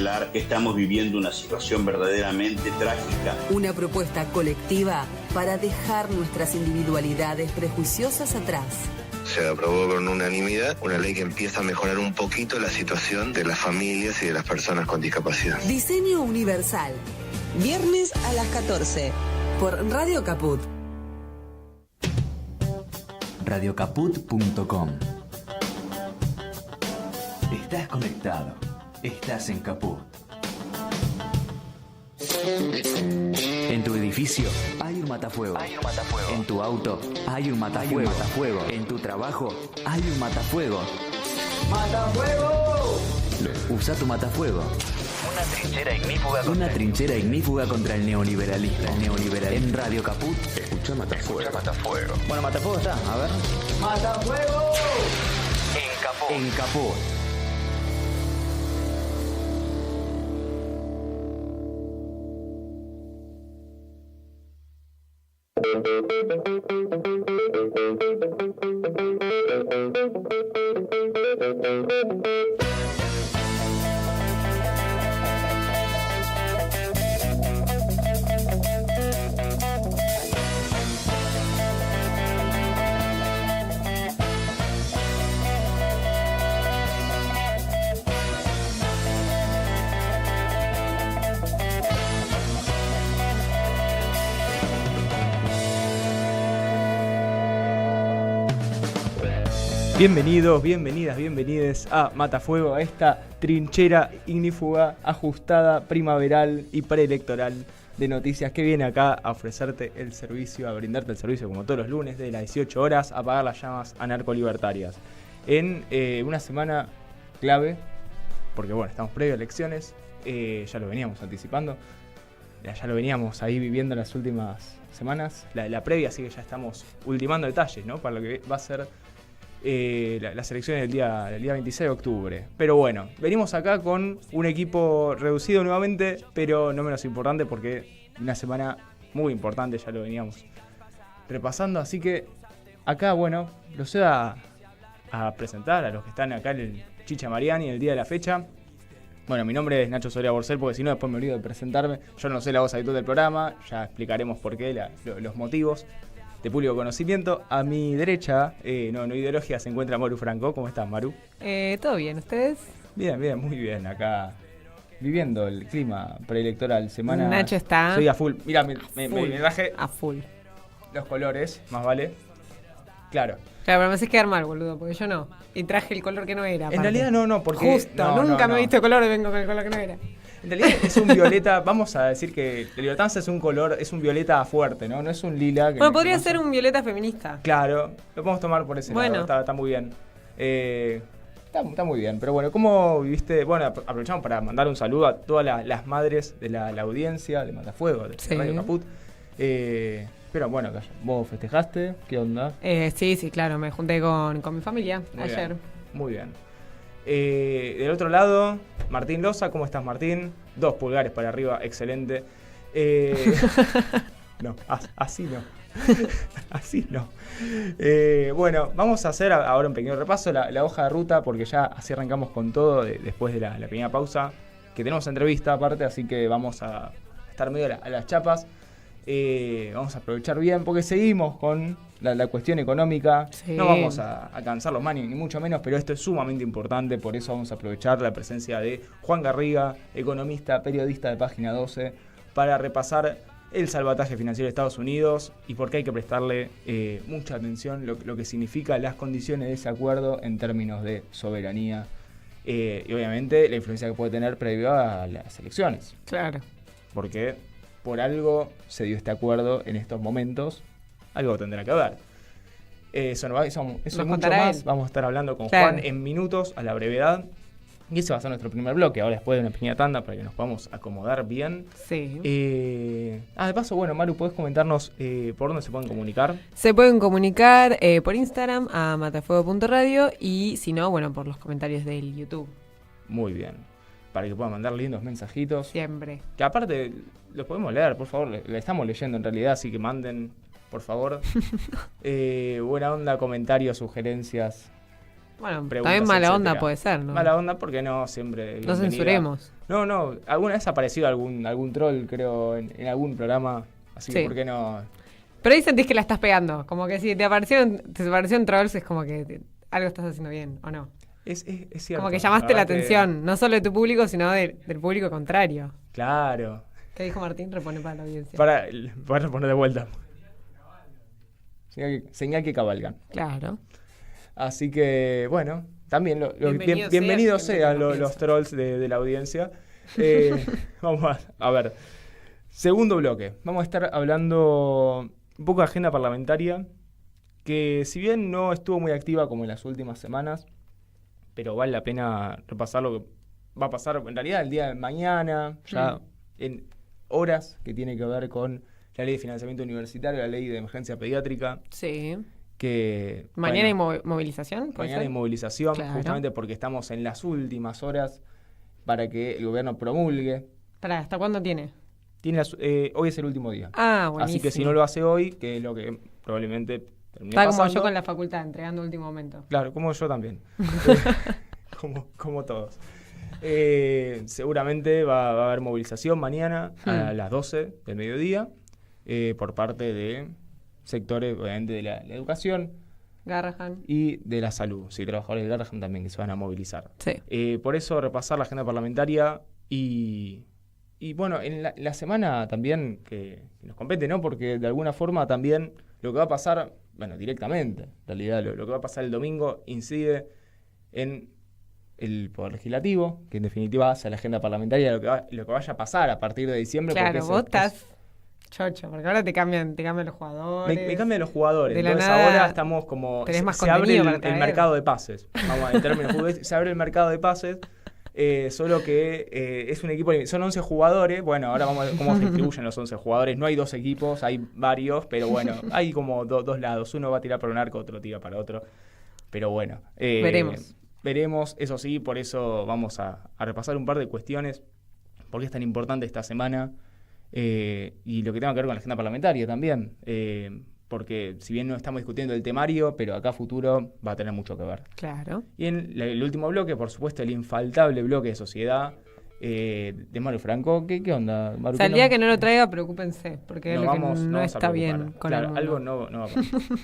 que estamos viviendo una situación verdaderamente trágica. Una propuesta colectiva para dejar nuestras individualidades prejuiciosas atrás. Se aprobó con unanimidad una ley que empieza a mejorar un poquito la situación de las familias y de las personas con discapacidad. Diseño universal. Viernes a las 14. Por Radio Caput. Radiocaput.com. Estás conectado. Estás en Caput. En tu edificio hay un matafuego. En tu auto hay un matafuego. En tu trabajo hay un matafuego. ¡Matafuego! Usa tu matafuego. Una trinchera ignífuga contra el neoliberalismo. En Radio Caput. Escucha Matafuego. Bueno, Matafuego está, a ver. ¡Matafuego! En Caput. Bienvenidos, bienvenidas, bienvenides a Matafuego, a esta trinchera ignífuga, ajustada, primaveral y preelectoral de noticias que viene acá a ofrecerte el servicio, a brindarte el servicio como todos los lunes de las 18 horas, a apagar las llamas anarcolibertarias. En una semana clave, porque bueno, estamos previo a elecciones, ya lo veníamos anticipando, ya lo veníamos ahí viviendo las últimas semanas, la previa, así que ya estamos ultimando detalles, ¿no? Para lo que va a ser las elecciones del día 26 de octubre. Pero bueno, venimos acá con un equipo reducido nuevamente, pero no menos importante porque una semana muy importante, ya lo veníamos repasando. Así que acá, bueno, los voy a presentar a los que están acá en el Chicha Mariani el día de la fecha. Bueno, mi nombre es Nacho Soria Borcel, porque si no después me olvido de presentarme. Yo no soy la voz habitual del programa, ya explicaremos por qué, los motivos de público conocimiento. A mi derecha, no ideología, se encuentra Maru Franco. ¿Cómo estás, Maru? Todo bien, ¿ustedes? Bien, muy bien. Acá viviendo el clima preelectoral. Semana. Nacho está. Soy a full. Mira, me traje a full los colores, más vale. Claro, pero me haces quedar mal, boludo, porque yo no. Y traje el color que no era. En realidad no, porque justo, nunca me he visto color y vengo con el color que no era. En realidad es un violeta, vamos a decir que la libertad es un color, es un violeta fuerte, ¿no? No es un lila. Bueno, podría ser un violeta feminista. Claro, lo podemos tomar por ese lado, está muy bien. Está muy bien, pero bueno, ¿cómo viviste? Bueno, aprovechamos para mandar un saludo a todas las madres de la audiencia de Matafuego, de Radio Caput. Pero bueno, ¿vos festejaste? ¿Qué onda? Sí, claro, me junté con mi familia ayer. Muy bien. Del otro lado, Martín Loza. ¿Cómo estás, Martín? 2 pulgares para arriba, excelente. No, así no. Así no. Bueno, vamos a hacer ahora un pequeño repaso, la hoja de ruta, porque ya así arrancamos con todo después de la pequeña pausa, que tenemos entrevista aparte, así que vamos a estar medio a las chapas. Vamos a aprovechar bien, porque seguimos con la cuestión económica. Sí. No vamos a cansarlos más, ni mucho menos, pero esto es sumamente importante, por eso vamos a aprovechar la presencia de Juan Garriga, economista, periodista de Página 12, para repasar el salvataje financiero de Estados Unidos y por qué hay que prestarle mucha atención lo que significa las condiciones de ese acuerdo en términos de soberanía y obviamente la influencia que puede tener previo a las elecciones. Claro. Porque por algo se dio este acuerdo en estos momentos, algo tendrá que ver. Eso mucho más. Él. Vamos a estar hablando con Juan en minutos, a la brevedad. Y ese va a ser nuestro primer bloque, ahora después de una pequeña tanda para que nos podamos acomodar bien. Sí. De paso, bueno, Maru, ¿podés comentarnos por dónde se pueden comunicar? Se pueden comunicar por Instagram a matafuego.radio y si no, bueno, por los comentarios del YouTube. Muy bien. Para que puedan mandar lindos mensajitos. Siempre. Que aparte, los podemos leer, por favor. Le estamos leyendo en realidad, así que manden, por favor. Buena onda, comentarios, sugerencias. Bueno, preguntas, también mala onda etcétera. puede ser, ¿no? Mala onda porque no siempre... No bienvenida. censuremos. No, alguna vez ha aparecido algún troll, creo, en algún programa, así que Sí. ¿por qué no? Pero ahí sentís que la estás pegando. Como que si te aparecieron trolls, es como que algo estás haciendo bien, ¿o no? Es cierto. Como que llamaste la verdad que- atención, no solo de tu público, sino del público contrario. Claro. ¿Qué dijo Martín? Repone para la audiencia. Para poner de vuelta. Señal que cabalgan. Claro. Así que, bueno, también Bienvenido sea, sean gente que no los piensa. trolls de la audiencia. Vamos a ver. Segundo bloque. Vamos a estar hablando un poco de agenda parlamentaria, que si bien no estuvo muy activa como en las últimas semanas, pero vale la pena repasar lo que va a pasar en realidad el día de mañana, ya en horas, que tiene que ver con la ley de financiamiento universitario, la ley de emergencia pediátrica, Sí. que... ¿Mañana bueno, hay movilización? ¿Puede mañana hay ser? movilización, Claro. justamente porque estamos en las últimas horas para que el gobierno promulgue. Pará, ¿hasta cuándo tiene? Hoy es el último día. Ah, buenísimo. Así que si no lo hace hoy, que es lo que probablemente termine Está como pasando. yo con la facultad, entregando último momento. Claro, como yo también. como todos. Seguramente va a haber movilización mañana a las 12 del mediodía por parte de sectores, obviamente, de la educación Garrahan. y de la salud. Sí, trabajadores de Garrahan también que se van a movilizar. Sí. Por eso repasar la agenda parlamentaria y bueno, en la semana también que nos compete, ¿no? Porque de alguna forma también lo que va a pasar, bueno, directamente, en realidad lo que va a pasar el domingo incide en el Poder Legislativo, que en definitiva hace la agenda parlamentaria lo que vaya a pasar a partir de diciembre. Claro, porque vos estás chocho, porque ahora te cambian los jugadores. Me cambian los jugadores. De la Entonces nada ahora estamos como... tenés más se abre contenido para el traer. mercado de pases. Vamos, en términos futbolistas, se abre el mercado de pases. Solo que es un equipo... Son 11 jugadores. Bueno, ahora vamos a ver cómo se distribuyen los 11 jugadores. No hay 2 equipos, hay varios. Pero bueno, hay como dos lados. Uno va a tirar para un arco, otro tira para otro. Pero bueno. Veremos. Eso sí, por eso vamos a repasar un par de cuestiones. ¿Por qué es tan importante esta semana? Y lo que tenga que ver con la agenda parlamentaria también, porque si bien no estamos discutiendo el temario, pero acá a futuro va a tener mucho que ver. Claro. Y en el último bloque, por supuesto, el infaltable bloque de sociedad de Maru Franco. ¿Qué onda, Maru? O sea, el día que no lo traiga, preocúpense, porque es lo que no vamos a está preocupar. bien con Claro, el mundo. algo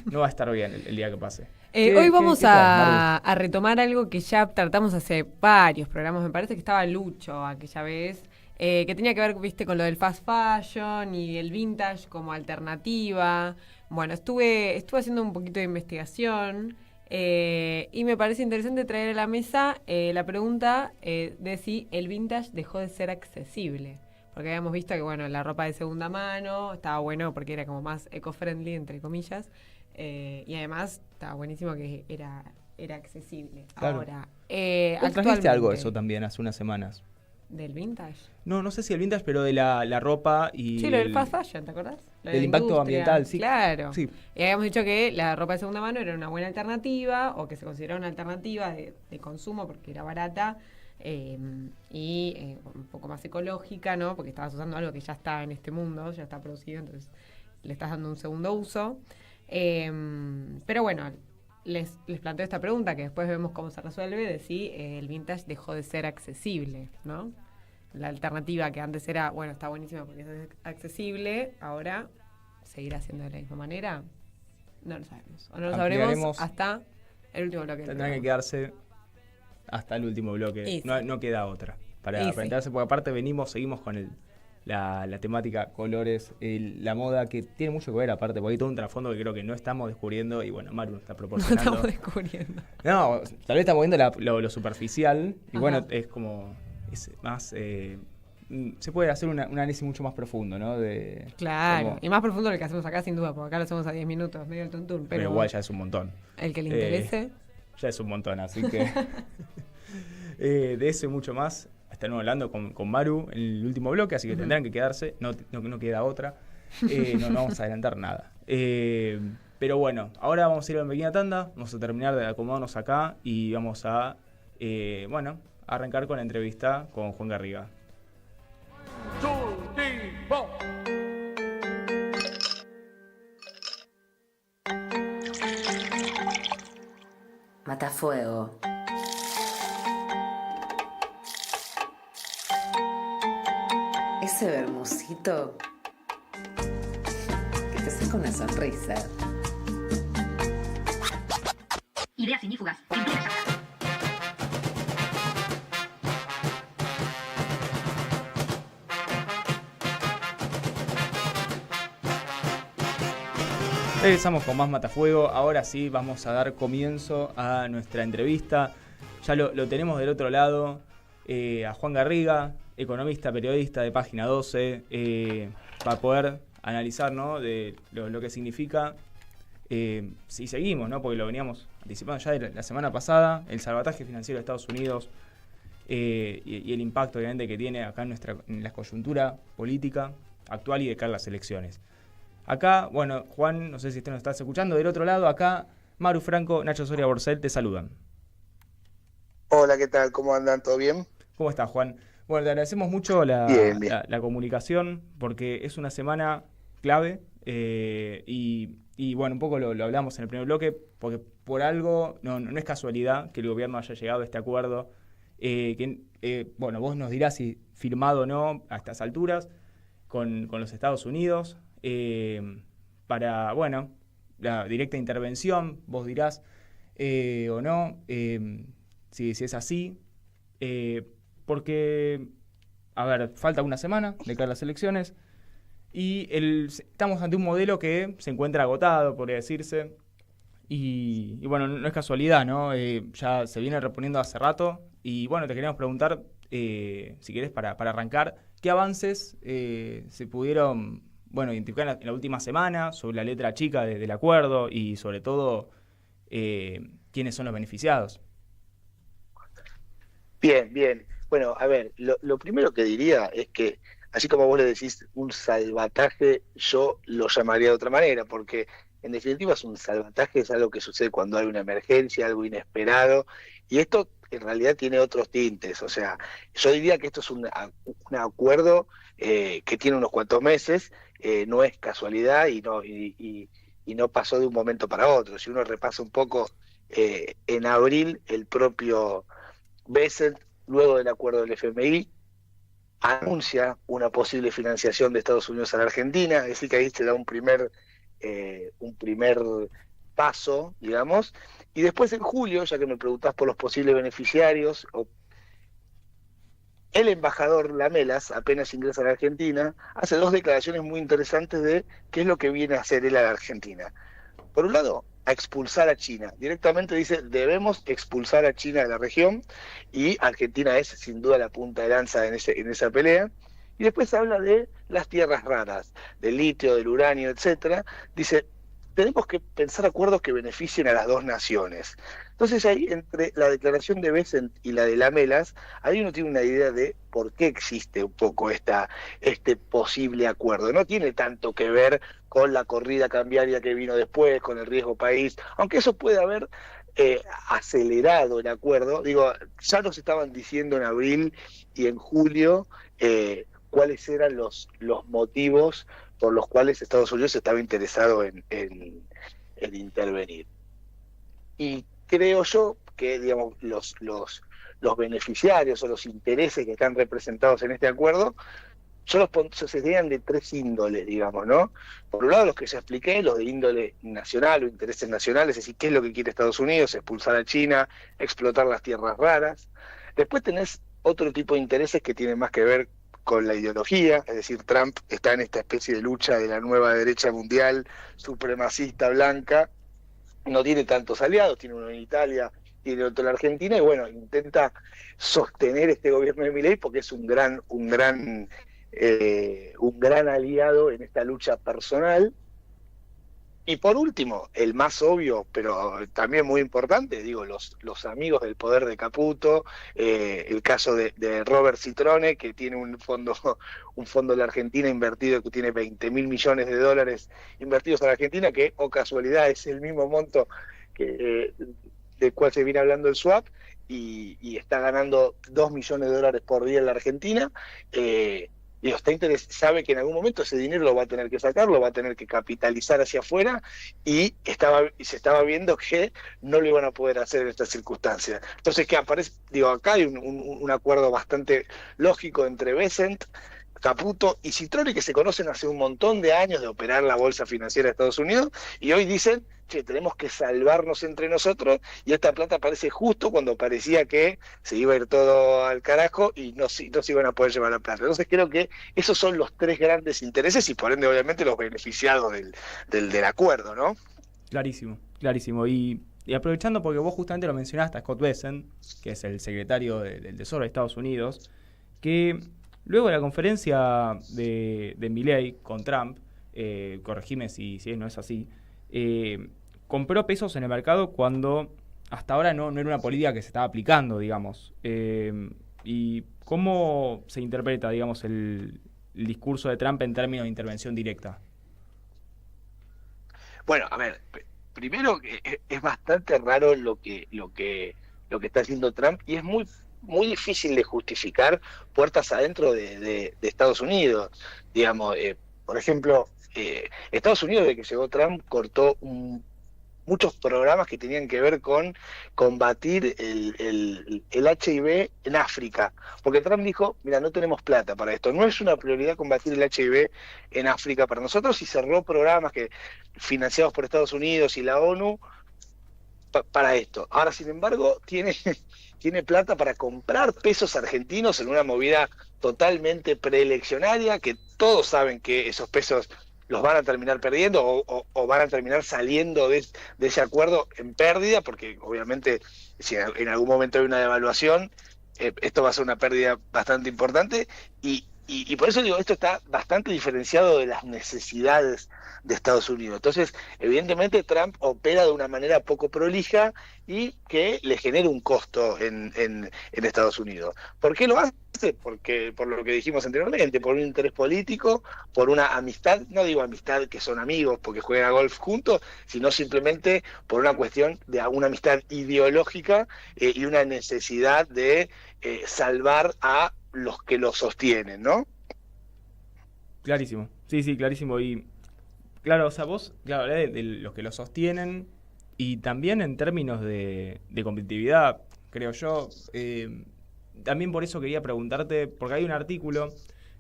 no va a estar bien el día que pase. Hoy vamos qué tal, a retomar algo que ya tratamos hace varios programas. Me parece que estaba Lucho aquella vez, que tenía que ver, viste, con lo del fast fashion y el vintage como alternativa. Bueno, estuve haciendo un poquito de investigación y me parece interesante traer a la mesa la pregunta de si el vintage dejó de ser accesible. Porque habíamos visto que, bueno, la ropa de segunda mano estaba bueno porque era como más eco-friendly, entre comillas. Y además estaba buenísimo que era accesible. Claro. Ahora, Vos trajiste actualmente, algo de eso también hace unas semanas. ¿Del vintage? No sé si el vintage, pero de la ropa y... Sí, lo del fast fashion, ¿te acordás? Lo de del la impacto industria. ambiental, sí. Claro. Sí. Y habíamos dicho que la ropa de segunda mano era una buena alternativa, o que se consideraba una alternativa de consumo porque era barata y un poco más ecológica, ¿no? Porque estabas usando algo que ya está en este mundo, ya está producido, entonces le estás dando un segundo uso. Pero bueno, les planteo esta pregunta que después vemos cómo se resuelve, de si el vintage dejó de ser accesible, ¿no? La alternativa que antes era, bueno, está buenísima porque es accesible, ahora seguirá siendo de la misma manera. No lo sabemos. O no lo sabremos Ampliaremos. Hasta el último bloque. del Tendrán que programa. quedarse hasta el último bloque. Y sí. No queda otra para Y sí. enterarse, porque aparte seguimos con la temática colores, la moda, que tiene mucho que ver aparte, porque hay todo un trasfondo que creo que no estamos descubriendo y bueno, Maru nos está No proporcionando. estamos descubriendo. No, tal vez estamos viendo lo superficial y Ajá. bueno, es como es más... se puede hacer un análisis mucho más profundo, ¿no? Claro, como- y más profundo lo que hacemos acá, sin duda, porque acá lo hacemos a 10 minutos, medio el tuntún, pero igual ya es un montón. el que le interese. Ya es un montón, así que de eso y mucho más estaremos hablando con Maru en el último bloque, así que tendrán que quedarse, no queda otra, no vamos a adelantar nada. Pero bueno, ahora vamos a ir a una pequeña tanda, vamos a terminar de acomodarnos acá y vamos a arrancar con la entrevista con Juan Garriga. Matafuego. Ese bermucito que te saca una sonrisa. Ideas ignífugas. Regresamos con más Matafuego. Ahora sí vamos a dar comienzo a nuestra entrevista. Ya lo tenemos del otro lado, a Juan Garriga, economista, periodista de Página 12, para poder analizar, ¿no?, de lo que significa, si seguimos, ¿no?, porque lo veníamos anticipando ya de la semana pasada, el salvataje financiero de Estados Unidos y el impacto, obviamente, que tiene acá en la coyuntura política actual y de cara a las elecciones. Acá, bueno, Juan, no sé si nos estás escuchando, del otro lado, acá, Maru Franco, Nacho Soria Borcel, te saludan. Hola, ¿qué tal? ¿Cómo andan? ¿Todo bien? ¿Cómo estás, Juan? Bueno, te agradecemos mucho Bien. la comunicación, porque es una semana clave y bueno, un poco lo hablamos en el primer bloque, porque por algo, no es casualidad que el gobierno haya llegado a este acuerdo, bueno, vos nos dirás si firmado o no a estas alturas, con los Estados Unidos, para, bueno, la directa intervención, vos dirás o no, si es así, porque, a ver, falta una semana de cara a las elecciones y estamos ante un modelo que se encuentra agotado, podría decirse, y bueno, no es casualidad, ¿no? Ya se viene reponiendo hace rato y bueno, te queríamos preguntar, si querés, para arrancar, ¿qué avances se pudieron, bueno, identificar en la última semana sobre la letra chica del acuerdo y sobre todo quiénes son los beneficiados? Bien. Bueno, a ver, lo primero que diría es que, así como vos le decís un salvataje, yo lo llamaría de otra manera, porque en definitiva es un salvataje, es algo que sucede cuando hay una emergencia, algo inesperado, y esto en realidad tiene otros tintes. O sea, yo diría que esto es un acuerdo que tiene unos cuantos meses, no es casualidad y no pasó de un momento para otro. Si uno repasa un poco, en abril el propio Bessent, luego del acuerdo del FMI, anuncia una posible financiación de Estados Unidos a la Argentina, es decir, que ahí se da un primer paso, digamos, y después en julio, ya que me preguntás por los posibles beneficiarios, el embajador Lamelas, apenas ingresa a la Argentina, hace dos declaraciones muy interesantes de qué es lo que viene a hacer él a la Argentina. Por un lado, a expulsar a China. Directamente dice, debemos expulsar a China de la región, y Argentina es sin duda la punta de lanza en esa pelea. Y después habla de las tierras raras, del litio, del uranio, etcétera. Dice, tenemos que pensar acuerdos que beneficien a las dos naciones. Entonces ahí, entre la declaración de Bessent y la de Lamelas, ahí uno tiene una idea de por qué existe un poco este posible acuerdo. No tiene tanto que ver con la corrida cambiaria que vino después, con el riesgo país, aunque eso puede haber acelerado el acuerdo. Digo, ya nos estaban diciendo en abril y en julio cuáles eran los motivos por los cuales Estados Unidos estaba interesado en intervenir. Y creo yo que, digamos, los beneficiarios o los intereses que están representados en este acuerdo, se serían de tres índoles, digamos, ¿no? Por un lado, los que ya expliqué, los de índole nacional o intereses nacionales, es decir, qué es lo que quiere Estados Unidos, expulsar a China, explotar las tierras raras. Después tenés otro tipo de intereses que tienen más que ver con la ideología, es decir, Trump está en esta especie de lucha de la nueva derecha mundial, supremacista, blanca, no tiene tantos aliados, tiene uno en Italia, tiene otro en la Argentina, y bueno, intenta sostener este gobierno de Milei porque es un gran aliado en esta lucha personal. Y por último, el más obvio, pero también muy importante, digo, los amigos del poder de Caputo, el caso de Robert Citrone, que tiene un fondo de la Argentina invertido, que tiene $20.000 millones invertidos a la Argentina, que, o casualidad, es el mismo monto del cual se viene hablando el swap, y está ganando $2 millones por día en la Argentina. digo, sabe que en algún momento ese dinero lo va a tener que sacar, lo va a tener que capitalizar hacia afuera, y se estaba viendo que no lo iban a poder hacer en estas circunstancias. Entonces, ¿qué aparece? Digo, acá hay un acuerdo bastante lógico entre Bessent, Caputo y Citrone, que se conocen hace un montón de años de operar la bolsa financiera de Estados Unidos, y hoy dicen, che, tenemos que salvarnos entre nosotros, y esta plata aparece justo cuando parecía que se iba a ir todo al carajo y no se iban a poder llevar la plata. Entonces creo que esos son los tres grandes intereses y por ende obviamente los beneficiados del acuerdo, ¿no? Clarísimo, clarísimo. Y aprovechando, porque vos justamente lo mencionaste a Scott Bessent, que es el secretario del Tesoro de Estados Unidos, que luego de la conferencia de Milley con Trump, corregime si no es así, compró pesos en el mercado cuando hasta ahora no era una política que se estaba aplicando, digamos. ¿Y cómo se interpreta, digamos, el discurso de Trump en términos de intervención directa? Bueno, a ver, primero es bastante raro lo que está haciendo Trump, y es muy difícil de justificar puertas adentro de Estados Unidos. Digamos, por ejemplo, Estados Unidos, desde que llegó Trump, cortó muchos programas que tenían que ver con combatir el HIV en África, porque Trump dijo, mira, no tenemos plata para esto, no es una prioridad combatir el HIV en África para nosotros, y cerró programas financiados por Estados Unidos y la ONU para esto. Ahora, sin embargo, tiene plata para comprar pesos argentinos en una movida totalmente preeleccionaria, que todos saben que esos pesos los van a terminar perdiendo o van a terminar saliendo de ese acuerdo en pérdida, porque obviamente si en algún momento hay una devaluación, esto va a ser una pérdida bastante importante, y por eso digo, esto está bastante diferenciado de las necesidades de Estados Unidos. Entonces, evidentemente Trump opera de una manera poco prolija y que le genera un costo en Estados Unidos. ¿Por qué lo hace? Porque, por lo que dijimos anteriormente, por un interés político, por una amistad, no digo amistad que son amigos porque juegan a golf juntos, sino simplemente por una cuestión de una amistad ideológica, y una necesidad de salvar a los que lo sostienen, ¿no? Clarísimo, sí, clarísimo. Y claro, o sea, vos hablás de los que lo sostienen, y también en términos de competitividad, creo yo. También por eso quería preguntarte, porque hay un artículo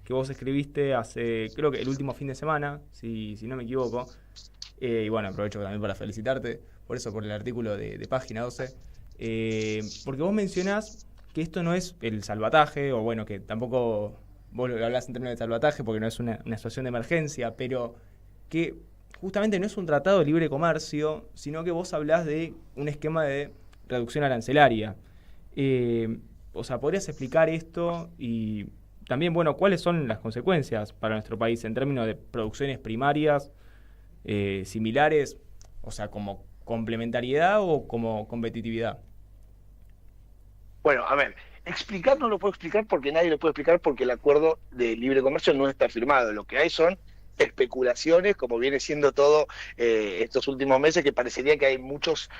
que vos escribiste hace, creo que el último fin de semana, si no me equivoco, y bueno, aprovecho también para felicitarte por eso, por el artículo de Página 12, porque vos mencionás que esto no es el salvataje, o bueno, que tampoco vos lo hablás en términos de salvataje porque no es una situación de emergencia, pero que justamente no es un tratado de libre comercio, sino que vos hablás de un esquema de reducción arancelaria. O sea, ¿podrías explicar esto? Y también, bueno, ¿cuáles son las consecuencias para nuestro país en términos de producciones primarias similares? O sea, ¿como complementariedad o como competitividad? Bueno, a ver, explicar no lo puedo explicar porque nadie lo puede explicar, porque el acuerdo de libre comercio no está firmado. Lo que hay son especulaciones, como viene siendo todo estos últimos meses, que parecería que hay muchos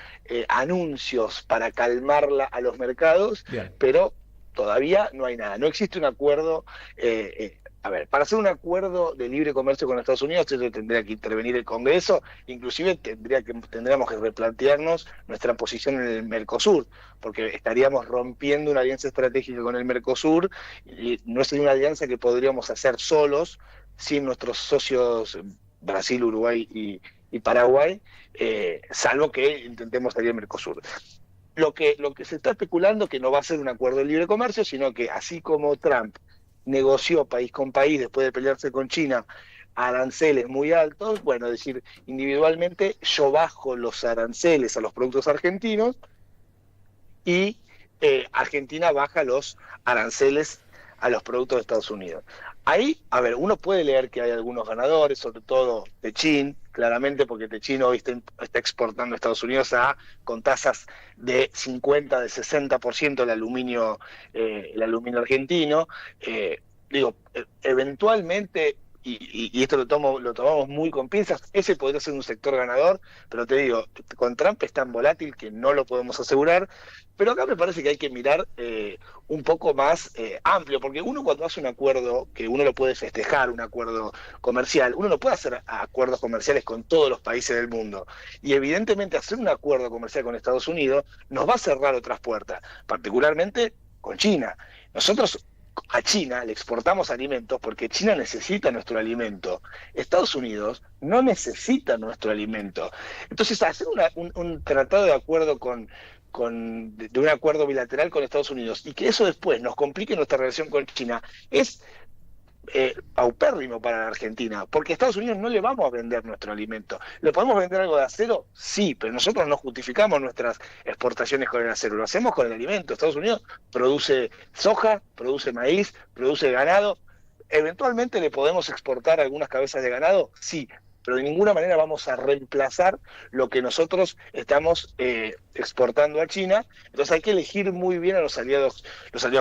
anuncios para calmar a los mercados. Bien. Pero todavía no hay nada. No existe un acuerdo. A ver, para hacer un acuerdo de libre comercio con Estados Unidos tendría que intervenir el Congreso, inclusive tendríamos que replantearnos nuestra posición en el Mercosur, porque estaríamos rompiendo una alianza estratégica con el Mercosur, y no es una alianza que podríamos hacer solos, sin nuestros socios Brasil, Uruguay y Paraguay, salvo que intentemos salir del Mercosur. Lo que se está especulando que no va a ser un acuerdo de libre comercio, sino que así como Trump negoció país con país después de pelearse con China aranceles muy altos, bueno, es decir, individualmente yo bajo los aranceles a los productos argentinos y Argentina baja los aranceles a los productos de Estados Unidos. Ahí, a ver, uno puede leer que hay algunos ganadores, sobre todo Techin, claramente, porque Techin hoy está exportando a Estados Unidos con tasas de 50, de 60% el aluminio argentino. Eventualmente, y esto lo tomamos muy con pinzas, ese podría ser un sector ganador, pero te digo, con Trump es tan volátil que no lo podemos asegurar, pero acá me parece que hay que mirar un poco más amplio, porque uno cuando hace un acuerdo, que uno lo puede festejar, un acuerdo comercial, uno no puede hacer acuerdos comerciales con todos los países del mundo, y evidentemente hacer un acuerdo comercial con Estados Unidos nos va a cerrar otras puertas, particularmente con China. Nosotros a China le exportamos alimentos porque China necesita nuestro alimento. Estados Unidos no necesita nuestro alimento. Entonces, hacer un tratado de acuerdo de un acuerdo bilateral con Estados Unidos y que eso después nos complique nuestra relación con China es paupérrimo para la Argentina, porque a Estados Unidos no le vamos a vender nuestro alimento. ¿Le podemos vender algo de acero? Sí, pero nosotros no justificamos nuestras exportaciones con el acero, lo hacemos con el alimento. Estados Unidos produce soja, produce maíz, produce ganado. ¿Eventualmente le podemos exportar algunas cabezas de ganado? Sí, pero de ninguna manera vamos a reemplazar lo que nosotros estamos exportando a China. Entonces hay que elegir muy bien a los aliados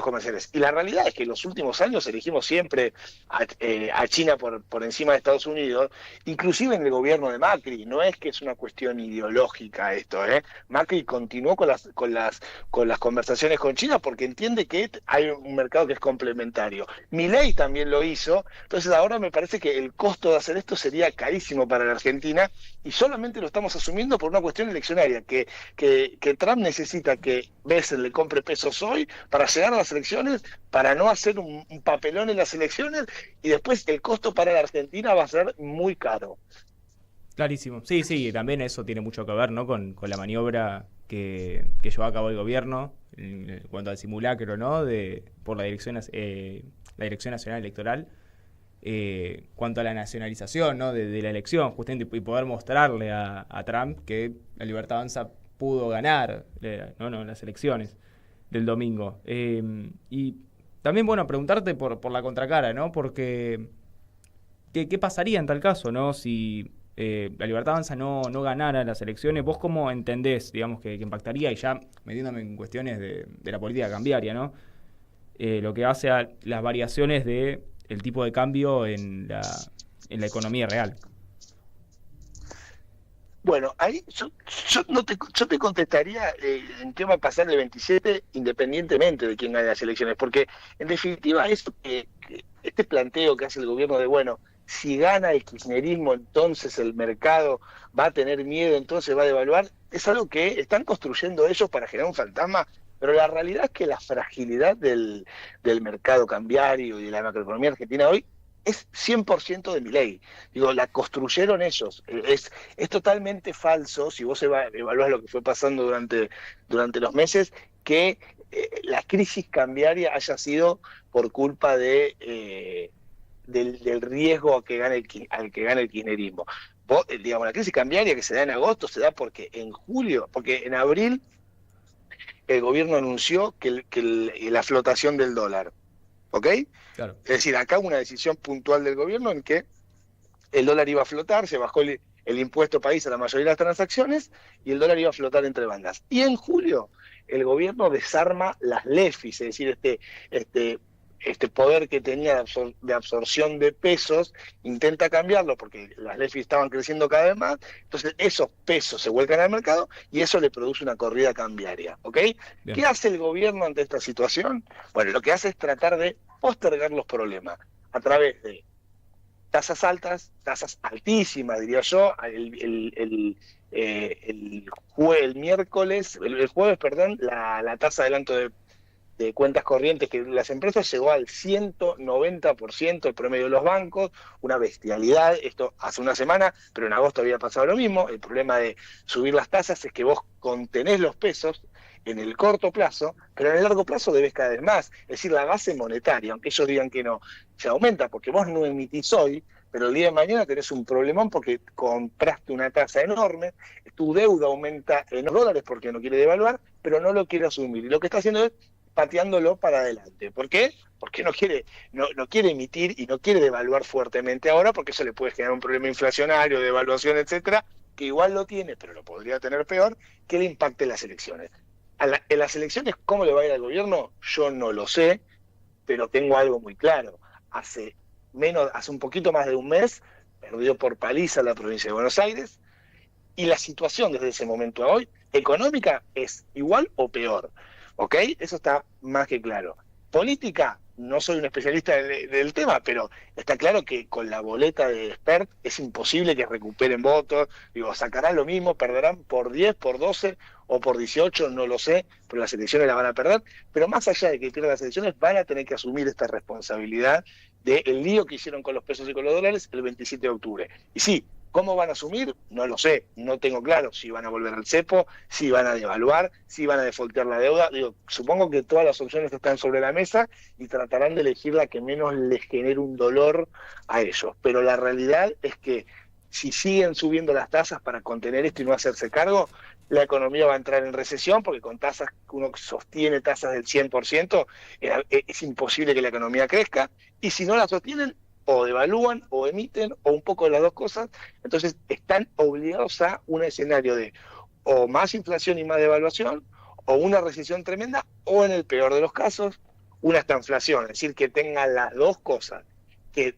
comerciales. Y la realidad es que en los últimos años elegimos siempre a China por encima de Estados Unidos, inclusive en el gobierno de Macri. No es que es una cuestión ideológica esto, ¿eh? Macri continuó con las conversaciones con China porque entiende que hay un mercado que es complementario. Milei también lo hizo. Entonces ahora me parece que el costo de hacer esto sería carísimo para la Argentina y solamente lo estamos asumiendo por una cuestión eleccionaria, que Trump necesita que Biden le compre pesos hoy para llegar a las elecciones, para no hacer un papelón en las elecciones, y después el costo para la Argentina va a ser muy caro. Clarísimo. Sí, también eso tiene mucho que ver, ¿no? Con la maniobra que llevó a cabo el gobierno en cuanto al simulacro, ¿no? Por la Dirección Nacional Electoral. Cuanto a la nacionalización, ¿no? de la elección, justamente, y poder mostrarle a Trump que la Libertad Avanza pudo ganar las elecciones del domingo. Y también, bueno, preguntarte por la contracara, ¿no? Porque ¿qué pasaría en tal caso, ¿no? Si la Libertad Avanza no ganara las elecciones? ¿Vos cómo entendés, digamos, que impactaría? Y ya metiéndome en cuestiones de la política cambiaria, ¿no? Lo que hace a las variaciones de el tipo de cambio en la economía real. Bueno, ahí yo te contestaría en qué va a pasar el 27 independientemente de quién gane las elecciones, porque en definitiva eso que este planteo que hace el gobierno de, bueno, si gana el kirchnerismo entonces el mercado va a tener miedo, entonces va a devaluar, es algo que están construyendo ellos para generar un fantasma. Pero la realidad es que la fragilidad del mercado cambiario y de la macroeconomía argentina hoy es 100% de Milei. Digo, la construyeron ellos. Es totalmente falso, si vos evaluás lo que fue pasando durante los meses, que la crisis cambiaria haya sido por culpa del riesgo al que gane el kirchnerismo. Digamos, la crisis cambiaria que se da en agosto se da porque en abril el gobierno anunció que la flotación del dólar, ¿ok? Claro. Es decir, acá hubo una decisión puntual del gobierno en que el dólar iba a flotar, se bajó el impuesto país a la mayoría de las transacciones y el dólar iba a flotar entre bandas. Y en julio el gobierno desarma las LEFIs, es decir, este poder que tenía de absorción de pesos, intenta cambiarlo porque las LEFIs estaban creciendo cada vez más, entonces esos pesos se vuelcan al mercado y eso le produce una corrida cambiaria, ¿ok? Bien. ¿Qué hace el gobierno ante esta situación? Bueno, lo que hace es tratar de postergar los problemas a través de tasas altas, tasas altísimas, diría yo. El jueves, la tasa de adelanto de cuentas corrientes que las empresas llegó al 190% el promedio de los bancos, una bestialidad. Esto hace una semana, pero en agosto había pasado lo mismo. El problema de subir las tasas es que vos contenés los pesos en el corto plazo, pero en el largo plazo debes cada vez más. Es decir, la base monetaria, aunque ellos digan que no, se aumenta porque vos no emitís hoy, pero el día de mañana tenés un problemón porque compraste una tasa enorme, tu deuda aumenta en dólares porque no quiere devaluar, pero no lo quiere asumir. Y lo que está haciendo es pateándolo para adelante. ¿Por qué? Porque no quiere emitir y no quiere devaluar fuertemente ahora, porque eso le puede generar un problema inflacionario, de devaluación, etcétera, que igual lo tiene, pero lo podría tener peor, que le impacte las elecciones. En las elecciones, ¿cómo le va a ir al gobierno? Yo no lo sé, pero tengo algo muy claro. Hace hace un poquito más de un mes, perdió por paliza la provincia de Buenos Aires, y la situación desde ese momento a hoy, económica, es igual o peor, ¿ok? Eso está más que claro. Política, no soy un especialista del tema, pero está claro que con la boleta de Spert es imposible que recuperen votos. Digo, sacarán lo mismo, perderán por 10, por 12 o por 18, no lo sé, pero las elecciones las van a perder. Pero más allá de que pierdan las elecciones, van a tener que asumir esta responsabilidad del lío que hicieron con los pesos y con los dólares el 27 de octubre. Y sí, ¿cómo van a asumir? No lo sé, no tengo claro si van a volver al cepo, si van a devaluar, si van a defaultear la deuda. Digo, supongo que todas las opciones están sobre la mesa y tratarán de elegir la que menos les genere un dolor a ellos. Pero la realidad es que si siguen subiendo las tasas para contener esto y no hacerse cargo, la economía va a entrar en recesión, porque con tasas, uno sostiene tasas del 100%, es imposible que la economía crezca, y si no la sostienen, o devalúan, o emiten, o un poco de las dos cosas. Entonces están obligados a un escenario de o más inflación y más devaluación, o una recesión tremenda, o en el peor de los casos, una estanflación, es decir, que tengan las dos cosas, que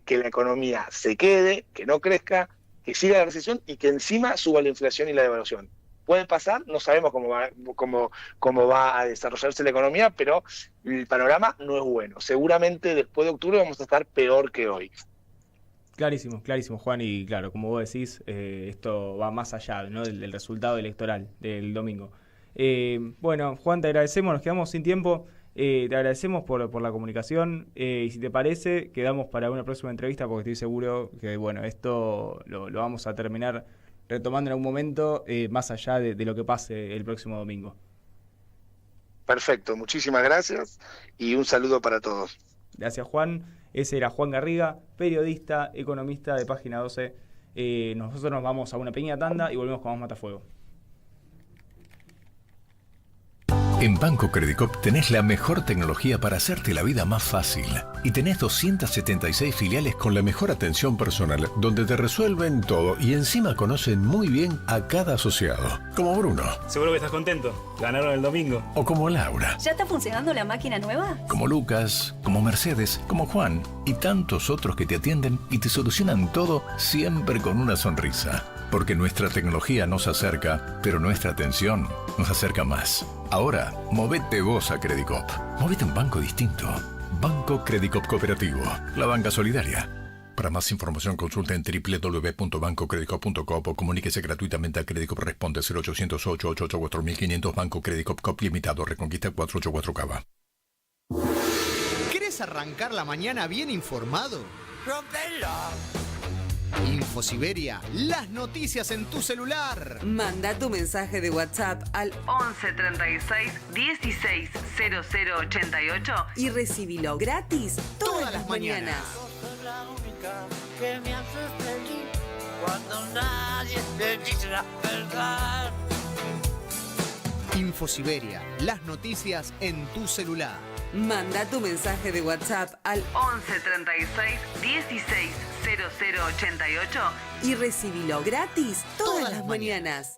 la economía se quede, que no crezca, que siga la recesión y que encima suba la inflación y la devaluación. Puede pasar, no sabemos cómo va a desarrollarse la economía, pero el panorama no es bueno. Seguramente después de octubre vamos a estar peor que hoy. Clarísimo, Juan, y claro, como vos decís, esto va más allá, ¿no?, del resultado electoral del domingo. Bueno, Juan, te agradecemos, nos quedamos sin tiempo, te agradecemos por la comunicación, y si te parece, quedamos para una próxima entrevista, porque estoy seguro que, bueno, esto lo vamos a terminar retomando en algún momento, más allá de lo que pase el próximo domingo. Perfecto, muchísimas gracias y un saludo para todos. Gracias, Juan. Ese era Juan Garriga, periodista, economista de Página 12. Nosotros nos vamos a una pequeña tanda y volvemos con más Matafuego. En Banco Credicop tenés la mejor tecnología para hacerte la vida más fácil. Y tenés 276 filiales con la mejor atención personal, donde te resuelven todo y encima conocen muy bien a cada asociado. Como Bruno. Seguro que estás contento. Ganaron el domingo. O como Laura. ¿Ya está funcionando la máquina nueva? Como Lucas, como Mercedes, como Juan y tantos otros que te atienden y te solucionan todo siempre con una sonrisa. Porque nuestra tecnología nos acerca, pero nuestra atención nos acerca más. Ahora, movete vos a Credicop. Movete a un banco distinto. Banco Credicop Cooperativo. La banca solidaria. Para más información consulta en www.bancocredicop.com o comuníquese gratuitamente a Credicop. Responde 0800-888-4500. Banco Credicop Cop Limitado. Reconquista 484 Cava. ¿Querés arrancar la mañana bien informado? Infosiberia, las noticias en tu celular. Manda tu mensaje de WhatsApp al 11 36 16 00 88 y recibilo gratis todas las mañanas. La única que me hace feliz cuando nadie te dice la verdad. Infosiberia, las noticias en tu celular. Manda tu mensaje de WhatsApp al 11 36 16 00 88 y recibilo gratis todas las mañanas.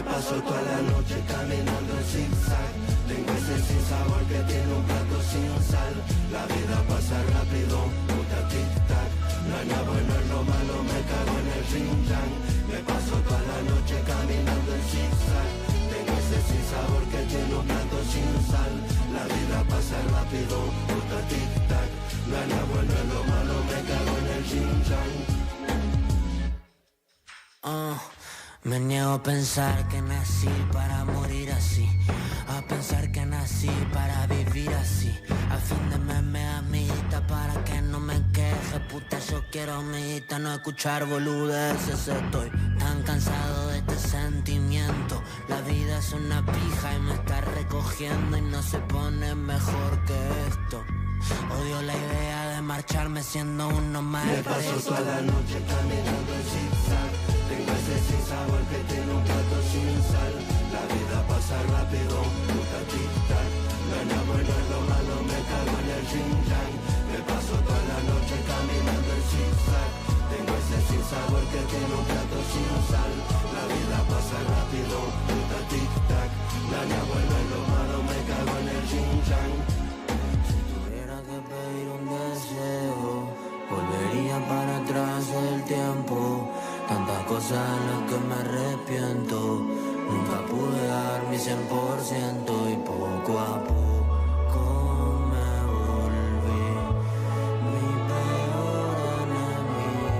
Paso toda la noche caminando en zigzag. Tengo ese sinsabor que tiene un plato sin sal. La vida pasa rápido, puta tic-tac. No hay nada bueno, es lo malo, me cago en el ring-yang. Me paso toda la noche caminando en zigzag. Tengo ese sinsabor que tiene un plato sin sal. La vida pasa rápido, puta tic-tac. No hay nada bueno, es lo malo, me cago en el ring-yang. Me niego a pensar que nací para morir así, a pensar que nací para vivir así, a fin de mes me amiguita para que no me queje, puta yo quiero amiguita, no escuchar boludeces, estoy tan cansado de este sentimiento, la vida es una pija y me está recogiendo y no se pone mejor que esto. Odio la idea de marcharme siendo uno más. Me paso toda la noche caminando en zigzag. Tengo ese sin sabor que tiene un plato sin sal. La vida pasa rápido, puta tic-tac. No es nada bueno, es lo malo, me cago en el yin-yang. Me paso toda la noche caminando en zigzag. Tengo ese sin sabor que tiene un plato sin sal. La vida pasa rápido, puta tic-tac. No es nada bueno, es lo malo, me cago en el yin-yang. Volvería para atrás el tiempo, tantas cosas en las que me arrepiento. Nunca pude dar mi 100% y poco a poco me volví mi peor enemigo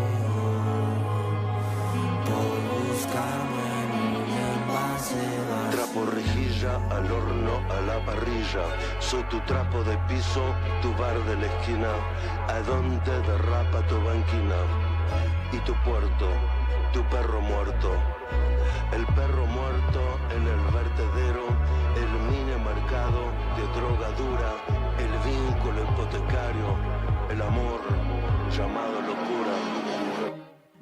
por buscarme en un envase. Trapo rejilla al horno, a la parrilla. Soy tu trapo de piso, tu bar de la esquina. A donde derrapa tu banquina. Y tu puerto, tu perro muerto. El perro muerto en el vertedero. El mini mercado de droga dura. El vínculo hipotecario. El amor llamado locura.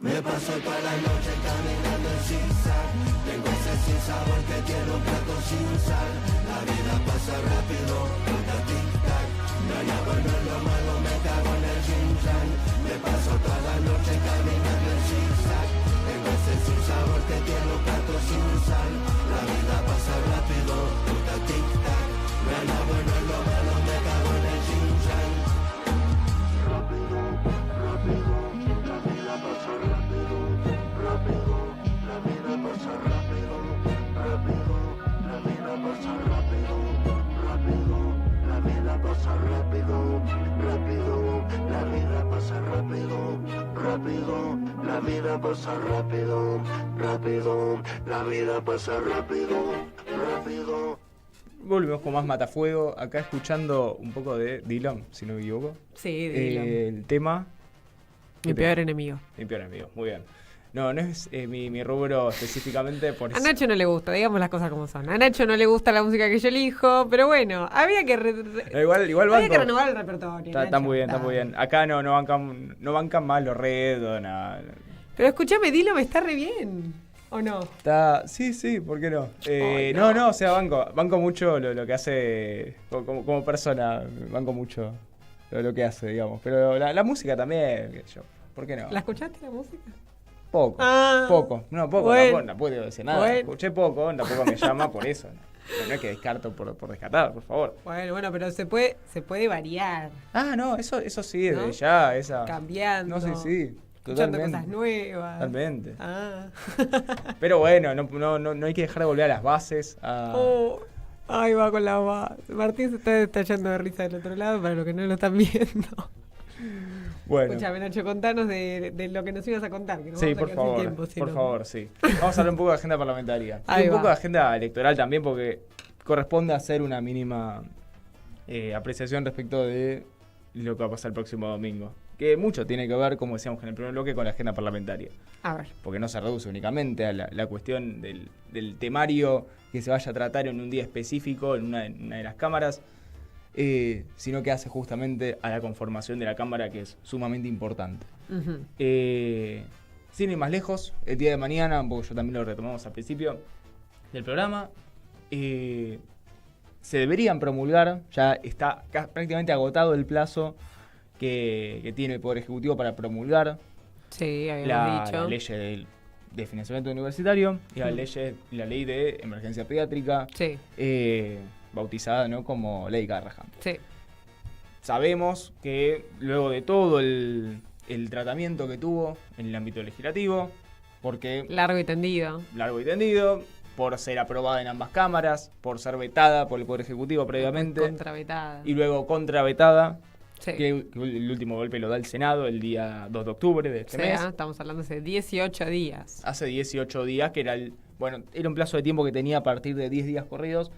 Me paso toda la noche caminando en zigzag. Tengo ese sin sabor que tiene un plato sin sal. La vida pasa rápido, puta tic-tac. No hay nada bueno, es lo malo, me cago en el yin-yang. Me paso toda la noche caminando en zigzag. Tengo ese sin sabor que tiene un plato sin sal. La vida pasa rápido, puta tic-tac. No hay nada bueno, es lo malo, me cago en el yin-yang. Rápido, rápido, la vida pasa rápido, rápido, la vida pasa rápido, rápido, la vida pasa rápido, rápido, la vida pasa rápido, rápido, la vida pasa rápido, rápido, la vida pasa rápido, rápido, la vida pasa rápido, rápido. Volvemos con más Matafuego, acá escuchando un poco de Dylan, si no me equivoco. Sí, de Dylan. El tema... Mi peor enemigo. Mi peor enemigo, muy bien. No es mi rubro específicamente por eso. A Nacho no le gusta, digamos las cosas como son. A Nacho no le gusta la música que yo elijo, pero bueno, había que había que renovar el repertorio. Está muy bien, está muy bien. Acá no bancan más los Red, Pero escúchame, Dylan está re bien. ¿O no? Sí, ¿por qué no? No, o sea, banco mucho lo que hace como persona, banco mucho lo que hace, digamos. Pero la música también, qué sé yo, ¿por qué no? ¿La escuchaste la música? Poco. No, bueno. No puedo decir nada. Bueno. Escuché poco, tampoco me llama por eso. No es que descarto por descartar, por favor. Bueno, pero se puede variar. No, eso sí, ¿no? Desde ya, esa. Cambiando. No, sí. Escuchando cosas nuevas. Totalmente. Pero bueno, no hay que dejar de volver a las bases. Ahí va con la base. Martín se está estallando de risa del otro lado, para los que no lo están viendo. Bueno. Escúchame, Nacho, contanos de lo que nos ibas a contar. Que nos sí, por favor, sí. Vamos a hablar un poco de agenda parlamentaria. Y un poco de agenda electoral también, porque corresponde hacer una mínima apreciación respecto de lo que va a pasar el próximo domingo. Que mucho tiene que ver, como decíamos en el primer bloque, con la agenda parlamentaria. A ver. Porque no se reduce únicamente a la cuestión del temario que se vaya a tratar en un día específico, en una de las cámaras, sino que hace justamente a la conformación de la Cámara, que es sumamente importante. Uh-huh. Sin ir más lejos, el día de mañana, un poco yo también lo retomamos al principio del programa, se deberían promulgar, ya está prácticamente agotado el plazo que tiene el Poder Ejecutivo para promulgar la ley de financiamiento universitario y la ley de emergencia pediátrica, bautizada, ¿no?, como Ley Garrahan. Sí. Sabemos que luego de todo el tratamiento que tuvo en el ámbito legislativo, porque... Largo y tendido, por ser aprobada en ambas cámaras, por ser vetada por el Poder Ejecutivo previamente. Contravetada. Y luego contravetada que el último golpe lo da el Senado el día 2 de octubre de este mes. Estamos hablando hace 18 días. Hace 18 días, que era era un plazo de tiempo que tenía a partir de 10 días corridos,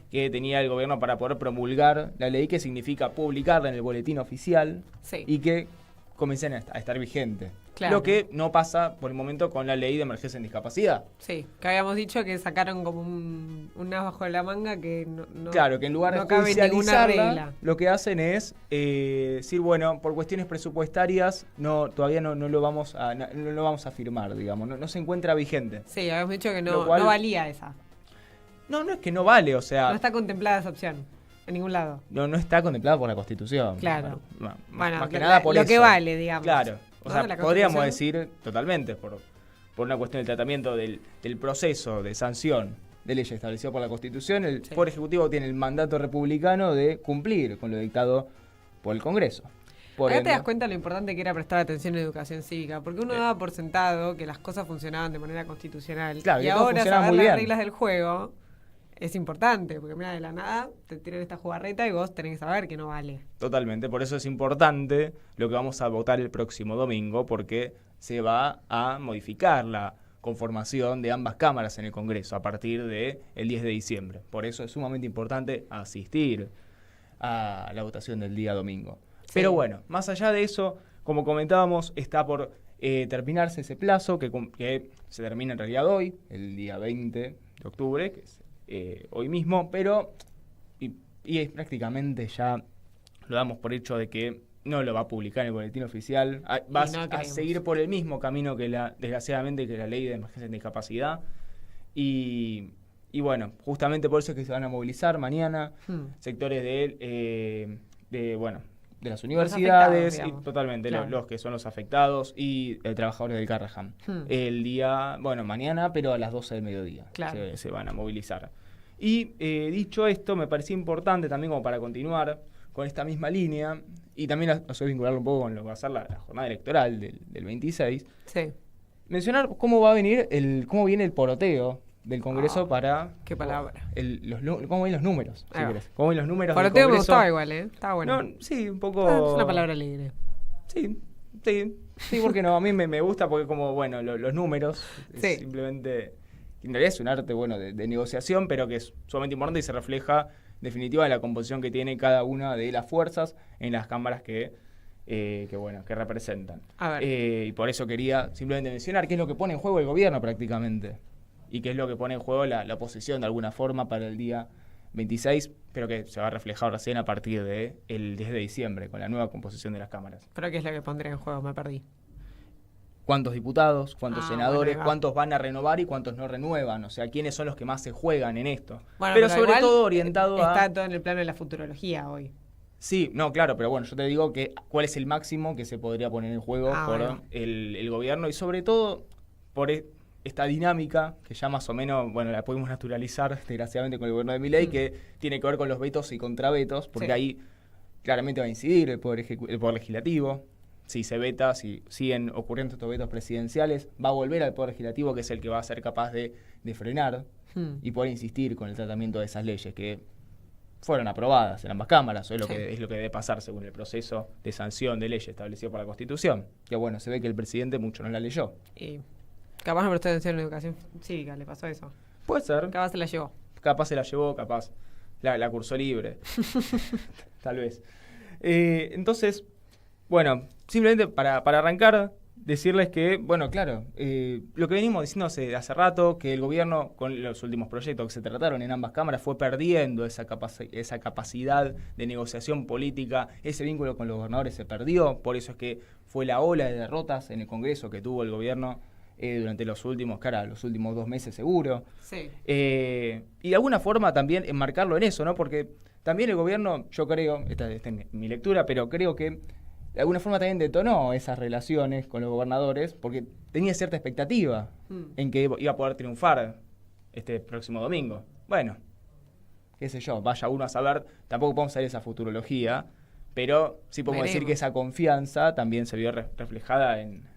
que tenía el gobierno para poder promulgar la ley, que significa publicarla en el boletín oficial y que comiencen a estar vigente. Claro. Lo que no pasa por el momento con la ley de emergencia en discapacidad. Sí, que habíamos dicho que sacaron como un as bajo de la manga que no claro, que en lugar no de cabe ninguna judicializarla, regla. lo que hacen es decir, bueno, por cuestiones presupuestarias todavía no lo vamos a firmar, digamos, no se encuentra vigente. Sí, habíamos dicho que no valía esa. No es que no vale, o sea... No está contemplada esa opción, en ningún lado. No está contemplada por la Constitución. Claro. Más que nada por lo eso. que vale, digamos. Claro. O sea, la podríamos decir totalmente, por una cuestión del tratamiento del proceso de sanción de leyes establecido por la Constitución, el Poder Ejecutivo tiene el mandato republicano de cumplir con lo dictado por el Congreso. Acá te das cuenta lo importante que era prestar atención en educación cívica, porque uno daba por sentado que las cosas funcionaban de manera constitucional. Claro, y ahora saber las reglas del juego es importante, porque mira, de la nada te tiran esta jugarreta y vos tenés que saber que no vale. Totalmente, por eso es importante lo que vamos a votar el próximo domingo, porque se va a modificar la conformación de ambas cámaras en el Congreso a partir del 10 de diciembre. Por eso es sumamente importante asistir a la votación del día domingo. Sí. Pero bueno, más allá de eso, como comentábamos, está por terminarse ese plazo que se termina en realidad hoy, el día 20 de octubre, que es hoy mismo, pero y es prácticamente ya lo damos por hecho de que no lo va a publicar en el boletín oficial, va a seguir por el mismo camino que desgraciadamente que la ley de emergencia en discapacidad y bueno, justamente por eso es que se van a movilizar mañana sectores de las universidades y totalmente los que son los afectados y trabajadores del Carraham. El día, mañana, pero a las 12 del mediodía se van a movilizar. Y dicho esto, me parecía importante también como para continuar con esta misma línea y también a vincularlo un poco con lo que va a ser la jornada electoral del 26. Sí. Mencionar cómo viene el poroteo del Congreso para... ¿Qué palabra? ¿Cómo ven los números? Si querés. ¿Cómo ven los números del poroteo Congreso? Me gustaba igual, Estaba bueno. No, sí, un poco... Es una palabra libre. Sí, porque no, a mí me gusta porque como, los números, es simplemente... En realidad es un arte, de negociación, pero que es sumamente importante y se refleja, en definitiva, en la composición que tiene cada una de las fuerzas en las cámaras que representan. Y por eso quería simplemente mencionar qué es lo que pone en juego el gobierno prácticamente y qué es lo que pone en juego la oposición de alguna forma para el día 26, pero que se va a reflejar recién a partir del 10 de diciembre con la nueva composición de las cámaras. ¿Pero qué es lo que pondría en juego? Me perdí. ¿Cuántos diputados, cuántos senadores, cuántos van a renovar y cuántos no renuevan? O sea, ¿quiénes son los que más se juegan en esto? Pero sobre todo orientado está todo en el plano de la futurología hoy. Sí, no, claro, pero yo te digo que cuál es el máximo que se podría poner en juego por el gobierno y sobre todo por esta dinámica que ya más o menos, la podemos naturalizar desgraciadamente con el gobierno de Milei, que tiene que ver con los vetos y contravetos, porque ahí claramente va a incidir el poder legislativo. Si se veta, si siguen ocurriendo estos vetos presidenciales, va a volver al Poder Legislativo, que es el que va a ser capaz de frenar y poder insistir con el tratamiento de esas leyes que fueron aprobadas en ambas cámaras. Es lo que debe pasar según el proceso de sanción de leyes establecido por la Constitución. Que se ve que el presidente mucho no la leyó. Y capaz no prestó atención en educación cívica, le pasó eso. Puede ser. Capaz se la llevó. Capaz la cursó libre. Tal vez. Entonces... simplemente para arrancar, decirles que, lo que venimos diciendo hace rato, que el gobierno, con los últimos proyectos que se trataron en ambas cámaras, fue perdiendo esa capacidad de negociación política, ese vínculo con los gobernadores se perdió, por eso es que fue la ola de derrotas en el Congreso que tuvo el gobierno durante los últimos 2 meses seguro. Sí. Y de alguna forma también enmarcarlo en eso, ¿no? Porque también el gobierno, yo creo, esta es mi lectura, pero creo que de alguna forma también detonó esas relaciones con los gobernadores porque tenía cierta expectativa en que iba a poder triunfar este próximo domingo. Qué sé yo, vaya uno a saber, tampoco podemos hacer esa futurología, pero sí podemos decir que esa confianza también se vio reflejada en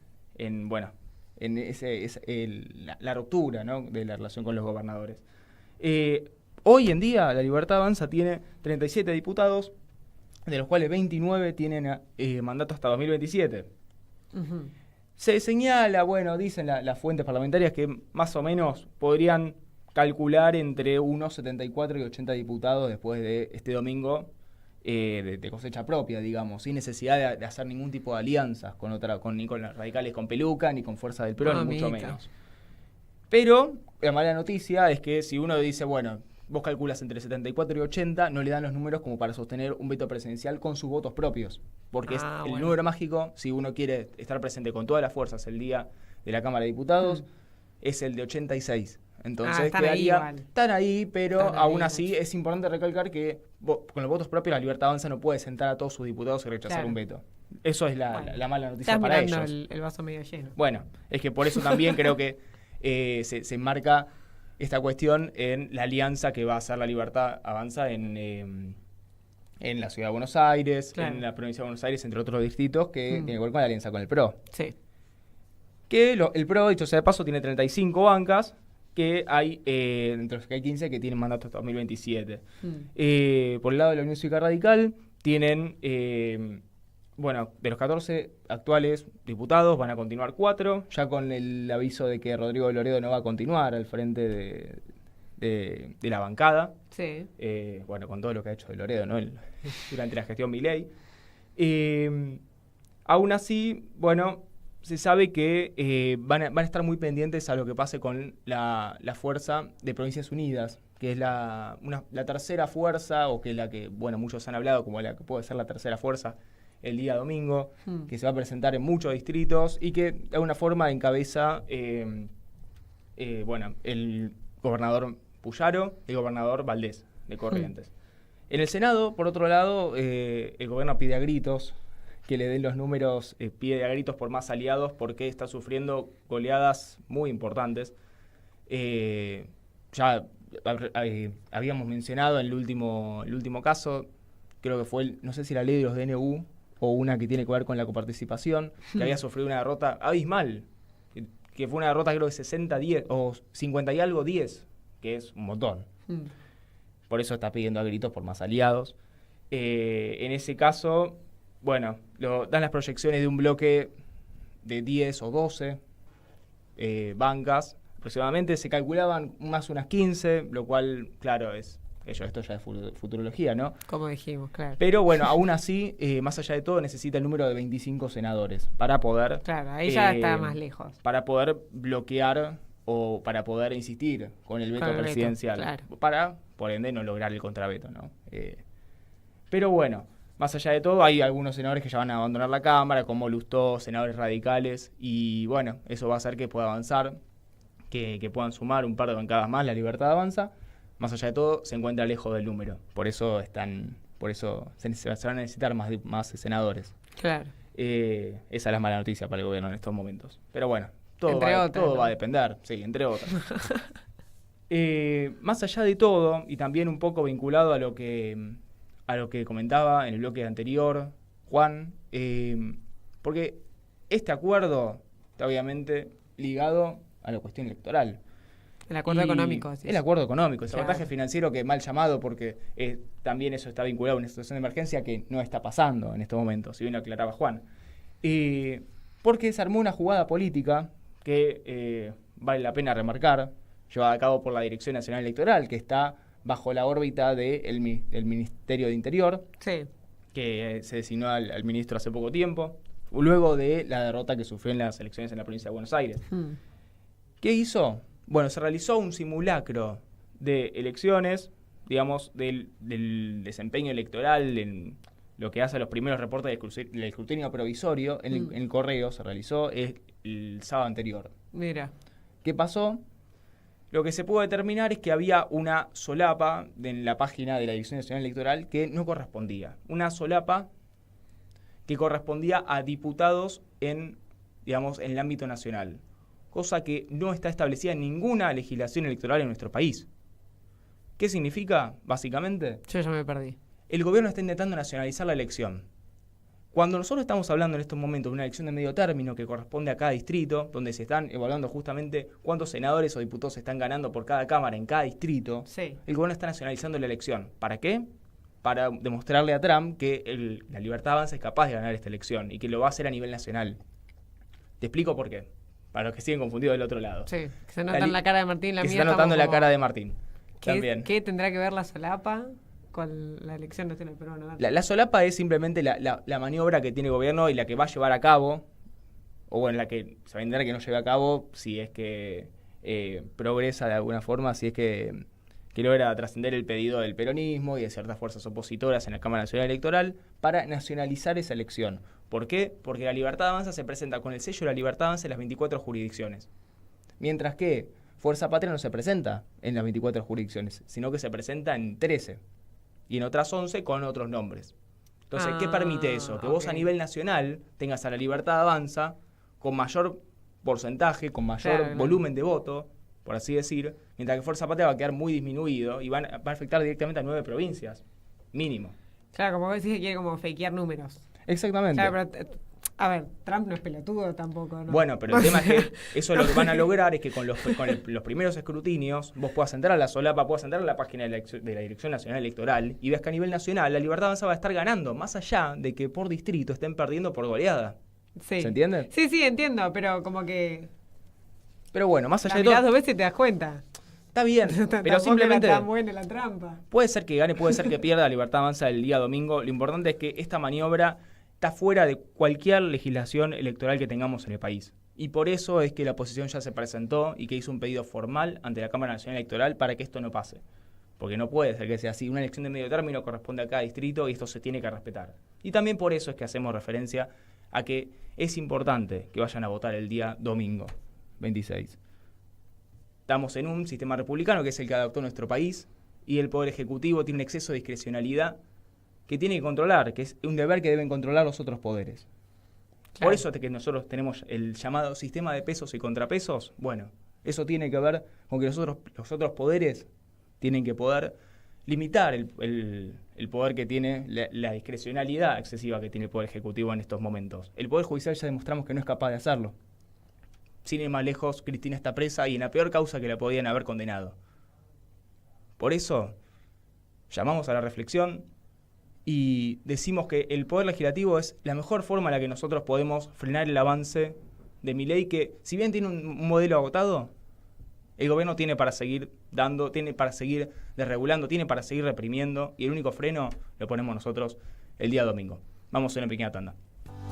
la ruptura, ¿no?, de la relación con los gobernadores. Hoy en día La Libertad Avanza tiene 37 diputados, de los cuales 29 tienen mandato hasta 2027. Se señala, bueno, dicen las fuentes parlamentarias que más o menos podrían calcular entre unos 74 y 80 diputados después de este domingo de cosecha propia, digamos, sin necesidad de hacer ningún tipo de alianzas ni con los radicales con peluca, ni con Fuerza del PRO, ni mucho menos. Pero la mala noticia es que si uno dice, bueno, vos calculas entre 74 y 80, no le dan los números como para sostener un veto presidencial con sus votos propios. Porque es el número mágico, si uno quiere estar presente con todas las fuerzas el día de la Cámara de Diputados, es el de 86. Entonces están ahí, pero aún así es importante recalcar que con los votos propios la Libertad Avanza no puede sentar a todos sus diputados y rechazar un veto. Eso es la mala noticia para ellos. El vaso medio lleno. Bueno, es que por eso también creo que se enmarca esta cuestión en la alianza que va a hacer la Libertad Avanza en la Ciudad de Buenos Aires, en la provincia de Buenos Aires, entre otros distritos, que tiene que ver con la alianza con el PRO. Sí. Que el PRO, dicho sea de paso, tiene 35 bancas, que hay entre los que hay 15 que tienen mandato hasta 2027. Por el lado de la Unión Cívica Radical, tienen, de los 14 actuales diputados, van a continuar 4, ya con el aviso de que Rodrigo Loredo no va a continuar al frente de la bancada. Sí. Con todo lo que ha hecho de Loredo, ¿no? Durante la gestión Milei. Aún así, se sabe que van a estar muy pendientes a lo que pase con la fuerza de Provincias Unidas, que es la tercera fuerza, o que la que, muchos han hablado como la que puede ser la tercera fuerza el día domingo, que se va a presentar en muchos distritos y que de alguna forma encabeza el gobernador Puyaro y el gobernador Valdés de Corrientes. En el Senado, por otro lado, el gobierno pide a gritos que le den los números, pide a gritos por más aliados porque está sufriendo goleadas muy importantes. Ya habíamos mencionado en el último caso, creo que fue, no sé si la ley de los DNU o una que tiene que ver con la coparticipación, que había sufrido una derrota abismal, que fue una derrota creo de 60-10 o 50 y algo 10, que es un montón. Por eso está pidiendo a gritos por más aliados. En ese caso, dan las proyecciones de un bloque de 10 o 12 bancas aproximadamente. Se calculaban más unas 15, lo cual, claro, esto ya es futurología, ¿no? Como dijimos, claro. Pero aún así, más allá de todo, necesita el número de 25 senadores para poder... Claro, ahí ya está más lejos. Para poder bloquear o para poder insistir con el veto presidencial. Claro. Para, por ende, no lograr el contraveto, ¿no? Pero más allá de todo, hay algunos senadores que ya van a abandonar la Cámara, como Lustó, senadores radicales, y eso va a hacer que pueda avanzar, que puedan sumar un par de bancadas más, la Libertad Avanza. Más allá de todo, se encuentra lejos del número. Por eso se van a necesitar más senadores. Claro. Esa es la mala noticia para el gobierno en estos momentos. Pero todo va a depender, sí, entre otras. Más allá de todo, y también un poco vinculado a lo que comentaba en el bloque anterior, Juan, porque este acuerdo está obviamente ligado a la cuestión electoral. El acuerdo económico. Sí. El acuerdo económico, el sabotaje financiero, que mal llamado porque también eso está vinculado a una situación de emergencia que no está pasando en estos momentos, si bien lo aclaraba Juan. Porque se armó una jugada política que vale la pena remarcar, llevada a cabo por la Dirección Nacional Electoral, que está bajo la órbita del Ministerio de Interior, que se designó al ministro hace poco tiempo, luego de la derrota que sufrió en las elecciones en la provincia de Buenos Aires. ¿Qué hizo? Se realizó un simulacro de elecciones, digamos, del desempeño electoral en lo que hace a los primeros reportes del escrutinio provisorio en el correo. Se realizó el sábado anterior. Mira. ¿Qué pasó? Lo que se pudo determinar es que había una solapa en la página de la Dirección Nacional Electoral que no correspondía. Una solapa que correspondía a diputados en el ámbito nacional. Cosa que no está establecida en ninguna legislación electoral en nuestro país. ¿Qué significa, básicamente? Yo ya me perdí. El gobierno está intentando nacionalizar la elección. Cuando nosotros estamos hablando en estos momentos de una elección de medio término que corresponde a cada distrito, donde se están evaluando justamente cuántos senadores o diputados se están ganando por cada cámara en cada distrito, el gobierno está nacionalizando la elección. ¿Para qué? para demostrarle a Trump que la Libertad Avanza es capaz de ganar esta elección y que lo va a hacer a nivel nacional. Te explico por qué, para los que siguen confundidos del otro lado. Sí, que se nota en la cara de Martín, la mía. Que se está notando la cara de Martín. También. ¿Qué tendrá que ver la solapa con la elección nacional peruana? La solapa es simplemente la maniobra que tiene el gobierno y la que va a llevar a cabo, o bueno, la que se va a entender que no lleve a cabo si es que progresa de alguna forma, si es que logra trascender el pedido del peronismo y de ciertas fuerzas opositoras en la Cámara Nacional Electoral para nacionalizar esa elección. ¿Por qué? Porque la Libertad Avanza se presenta con el sello de la Libertad Avanza en las 24 jurisdicciones. Mientras que Fuerza Patria no se presenta en las 24 jurisdicciones, sino que se presenta en 13 y en otras 11 con otros nombres. Entonces, ¿qué permite eso? Que vos a nivel nacional tengas a la Libertad Avanza con mayor porcentaje, con mayor volumen de voto, por así decir, mientras que Fuerza Patria va a quedar muy disminuido y va a afectar directamente a 9 provincias, mínimo. Claro, como vos decís que quiere como fakear números. Exactamente. Claro, pero, a ver, Trump no es pelotudo tampoco, ¿no? Bueno, pero el tema es que eso lo que van a lograr es que con los primeros escrutinios vos puedas entrar a la solapa, puedas entrar a la página de la Dirección Nacional Electoral y ves que a nivel nacional la Libertad Avanza va a estar ganando, más allá de que por distrito estén perdiendo por goleada. Sí. ¿Se entiende? Sí, entiendo, pero como que... Pero bueno, más allá de todo... mirás 2 veces y te das cuenta. Está bien, pero simplemente... Era tan buena la trampa. Puede ser que gane, puede ser que pierda la Libertad Avanza el día domingo. Lo importante es que esta maniobra está fuera de cualquier legislación electoral que tengamos en el país. Y por eso es que la oposición ya se presentó y que hizo un pedido formal ante la Cámara Nacional Electoral para que esto no pase. Porque no puede ser que sea así. Una elección de medio término corresponde a cada distrito y esto se tiene que respetar. Y también por eso es que hacemos referencia a que es importante que vayan a votar el día domingo 26. Estamos en un sistema republicano que es el que adoptó nuestro país y el Poder Ejecutivo tiene un exceso de discrecionalidad que tiene que controlar, que es un deber que deben controlar los otros poderes. Claro. Por eso es que nosotros tenemos el llamado sistema de pesos y contrapesos. Bueno, eso tiene que ver con que los otros poderes tienen que poder limitar el poder que tiene, la discrecionalidad excesiva que tiene el Poder Ejecutivo en estos momentos. El Poder Judicial ya demostramos que no es capaz de hacerlo. Sin ir más lejos, Cristina está presa y en la peor causa que la podían haber condenado. Por eso, llamamos a la reflexión y decimos que el Poder Legislativo es la mejor forma en la que nosotros podemos frenar el avance de Milei, que si bien tiene un modelo agotado, el gobierno tiene para seguir dando, tiene para seguir desregulando, tiene para seguir reprimiendo, y el único freno lo ponemos nosotros el día domingo. Vamos a una pequeña tanda.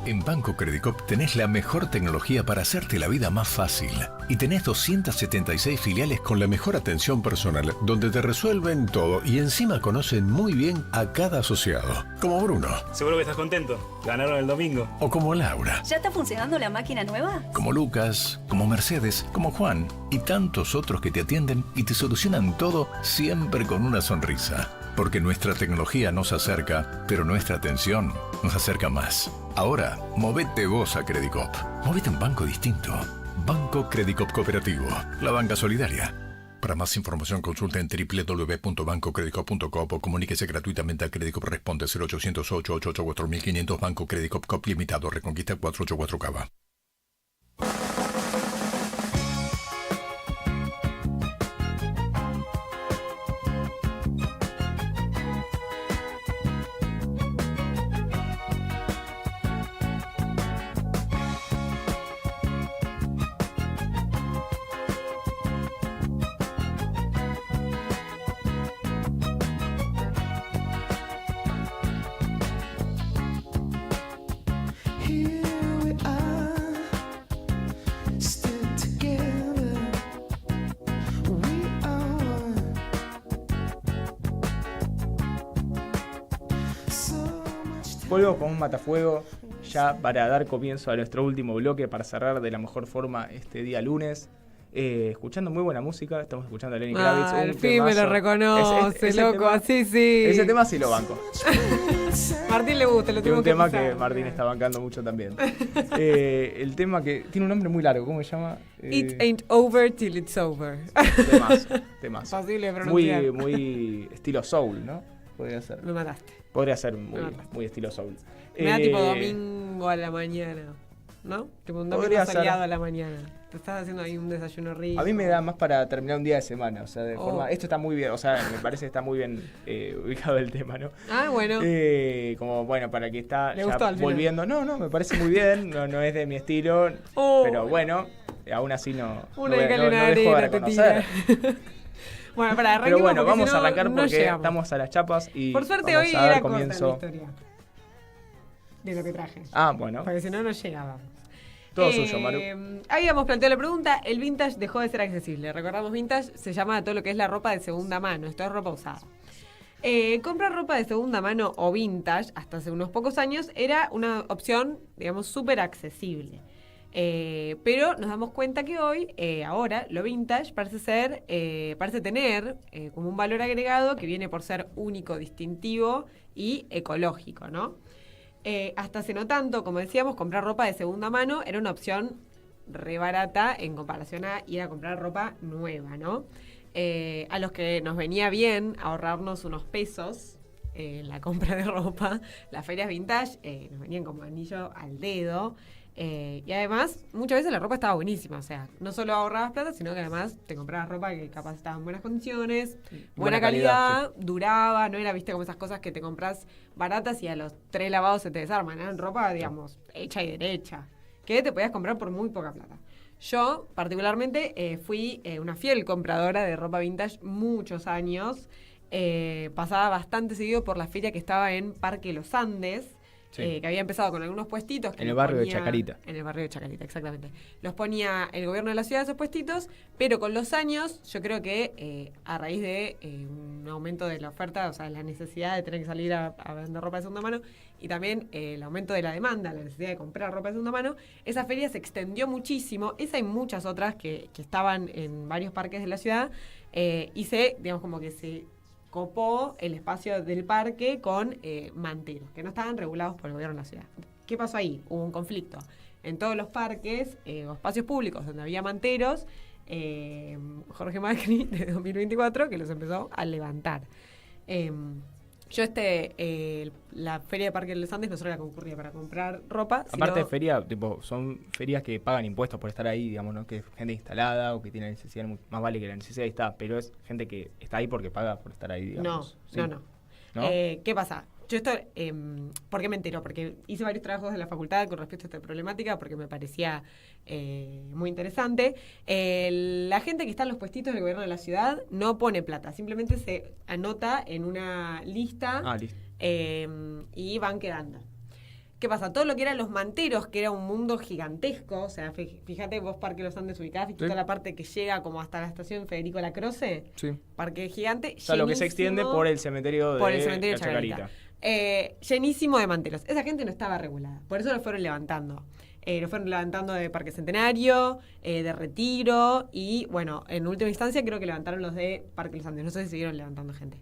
En Banco Credicop tenés la mejor tecnología para hacerte la vida más fácil. Y tenés 276 filiales con la mejor atención personal, donde te resuelven todo y encima conocen muy bien a cada asociado. Como Bruno. Seguro que estás contento. Ganaron el domingo. O como Laura. ¿Ya está funcionando la máquina nueva? Como Lucas, como Mercedes, como Juan y tantos otros que te atienden y te solucionan todo siempre con una sonrisa. Porque nuestra tecnología nos acerca, pero nuestra atención nos acerca más. Ahora, movete vos a Credicop. Movete a un banco distinto. Banco Credicop Cooperativo. La banca solidaria. Para más información consulta en www.bancocredicop.com o comuníquese gratuitamente a Credicop Responde 0800-888-4500 Banco Credicop Cop Limitado Reconquista 484 Cava. Vuelvo con un matafuego ya para dar comienzo a nuestro último bloque, para cerrar de la mejor forma este día lunes. Escuchando muy buena música, estamos escuchando a Lenny Kravitz. Al fin me lo reconoce, loco, así sí. Ese tema sí lo banco. Martín le gusta, lo tiene tengo un que tema pisar. que Martín está bancando mucho también. El tema que tiene un nombre muy largo, ¿cómo se llama? It ain't over till it's over. Temazo. Posible de pronunciar. Muy estilo soul, ¿no? Podría ser. Me mataste. Podría ser muy estilo soul. Me da tipo domingo a la mañana. ¿no? Tipo un domingo Podría ser. soleado a la mañana. Te estás haciendo ahí un desayuno rico. A mí me da más para terminar un día de semana, o sea, de Oh. forma... Esto está muy bien, o sea, me parece que está muy bien ubicado el tema, ¿no? Ah, bueno. Como, bueno, para que está Le ya gustó al final. volviendo... No, me parece muy bien, no es de mi estilo, pero bueno, aún así no Una dejo de de arena te reconocer. Bueno, para arranquemos. Pero bueno, porque vamos si a no, arrancar no porque llegamos. estamos a las chapas y Por suerte vamos hoy a dar era corta comienzo. la historia de lo que traje. Ah, bueno. Porque si no, no llegábamos. Todo suyo, Maru. Habíamos planteado la pregunta, el vintage dejó de ser accesible. Recordamos, vintage se llama todo lo que es la ropa de segunda mano, esto es ropa usada. Comprar ropa de segunda mano o vintage hasta hace unos pocos años era una opción, digamos, súper accesible. Pero nos damos cuenta que hoy, ahora, lo vintage parece tener como un valor agregado que viene por ser único, distintivo y ecológico, ¿no? Hasta hace no tanto, como decíamos, comprar ropa de segunda mano era una opción re barata en comparación a ir a comprar ropa nueva, ¿no? A los que nos venía bien ahorrarnos unos pesos en la compra de ropa, las ferias vintage nos venían como anillo al dedo. Y además, muchas veces la ropa estaba buenísima. O sea, no solo ahorrabas plata, sino que además te comprabas ropa que capaz estaba en buenas condiciones, buena calidad, duraba, no era, viste, como esas cosas que te compras baratas y a los 3 lavados se te desarman. Eran ropa, digamos, hecha y derecha, que te podías comprar por muy poca plata. Yo, particularmente, fui una fiel compradora de ropa vintage muchos años. Pasaba bastante seguido por la feria que estaba en Parque Los Andes. Sí. Que había empezado con algunos puestitos. Que en el barrio de Chacarita. En el barrio de Chacarita, exactamente. Los ponía el gobierno de la ciudad esos puestitos, pero con los años, yo creo que a raíz de un aumento de la oferta, o sea, la necesidad de tener que salir a vender ropa de segunda mano, y también el aumento de la demanda, la necesidad de comprar ropa de segunda mano, esa feria se extendió muchísimo. Esa y muchas otras que estaban en varios parques de la ciudad, y digamos, como que se copó el espacio del parque con manteros, que no estaban regulados por el gobierno de la ciudad. ¿Qué pasó ahí? Hubo un conflicto. En todos los parques o espacios públicos donde había manteros, Jorge Macri, de 2024, que los empezó a levantar. Yo la feria de Parque de los Andes no solo la concurría para comprar ropa, aparte de feria, tipo, son ferias que pagan impuestos por estar ahí, digamos, ¿no? Que es gente instalada o que tiene necesidad, más vale que la necesidad está, pero es gente que está ahí porque paga por estar ahí, digamos. No. ¿Qué pasa? Yo esto, ¿por qué me entero? Porque hice varios trabajos de la facultad con respecto a esta problemática, porque me parecía muy interesante. La gente que está en los puestitos del gobierno de la ciudad no pone plata, simplemente se anota en una lista y van quedando. ¿Qué pasa? Todo lo que eran los manteros, que era un mundo gigantesco, o sea, fíjate vos Parque Los Andes ubicás, y toda la parte que llega como hasta la estación Federico Lacroze, parque gigante, o sea, lo que se extiende por el cementerio de Chacarita. Llenísimo de manteros. Esa gente no estaba regulada, por eso lo fueron levantando. Lo fueron levantando de Parque Centenario, de Retiro, y bueno, en última instancia creo que levantaron los de Parque Los Andes. No sé si siguieron levantando gente.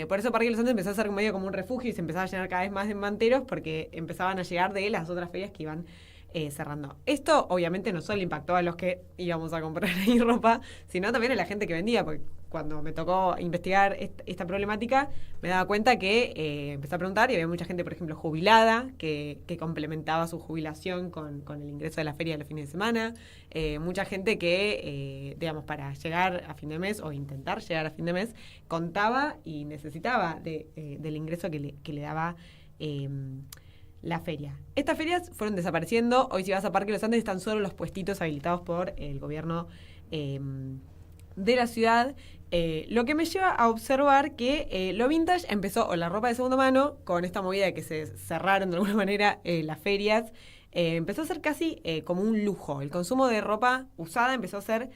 Por eso Parque Los Andes empezó a ser medio como un refugio y se empezaba a llenar cada vez más de manteros porque empezaban a llegar de las otras ferias que iban cerrando. Esto obviamente no solo impactó a los que íbamos a comprar ahí ropa, sino también a la gente que vendía, porque cuando me tocó investigar esta problemática, me daba cuenta que empecé a preguntar y había mucha gente, por ejemplo, jubilada, que complementaba su jubilación con el ingreso de la feria de los fines de semana. Mucha gente que, digamos, para llegar a fin de mes o intentar llegar a fin de mes, contaba y necesitaba del ingreso que le daba la feria. Estas ferias fueron desapareciendo. Hoy si vas a Parque Los Andes están solo los puestitos habilitados por el gobierno de la ciudad. Lo que me lleva a observar que lo vintage empezó, o la ropa de segunda mano, con esta movida de que se cerraron de alguna manera las ferias, empezó a ser casi como un lujo. El consumo de ropa usada empezó a ser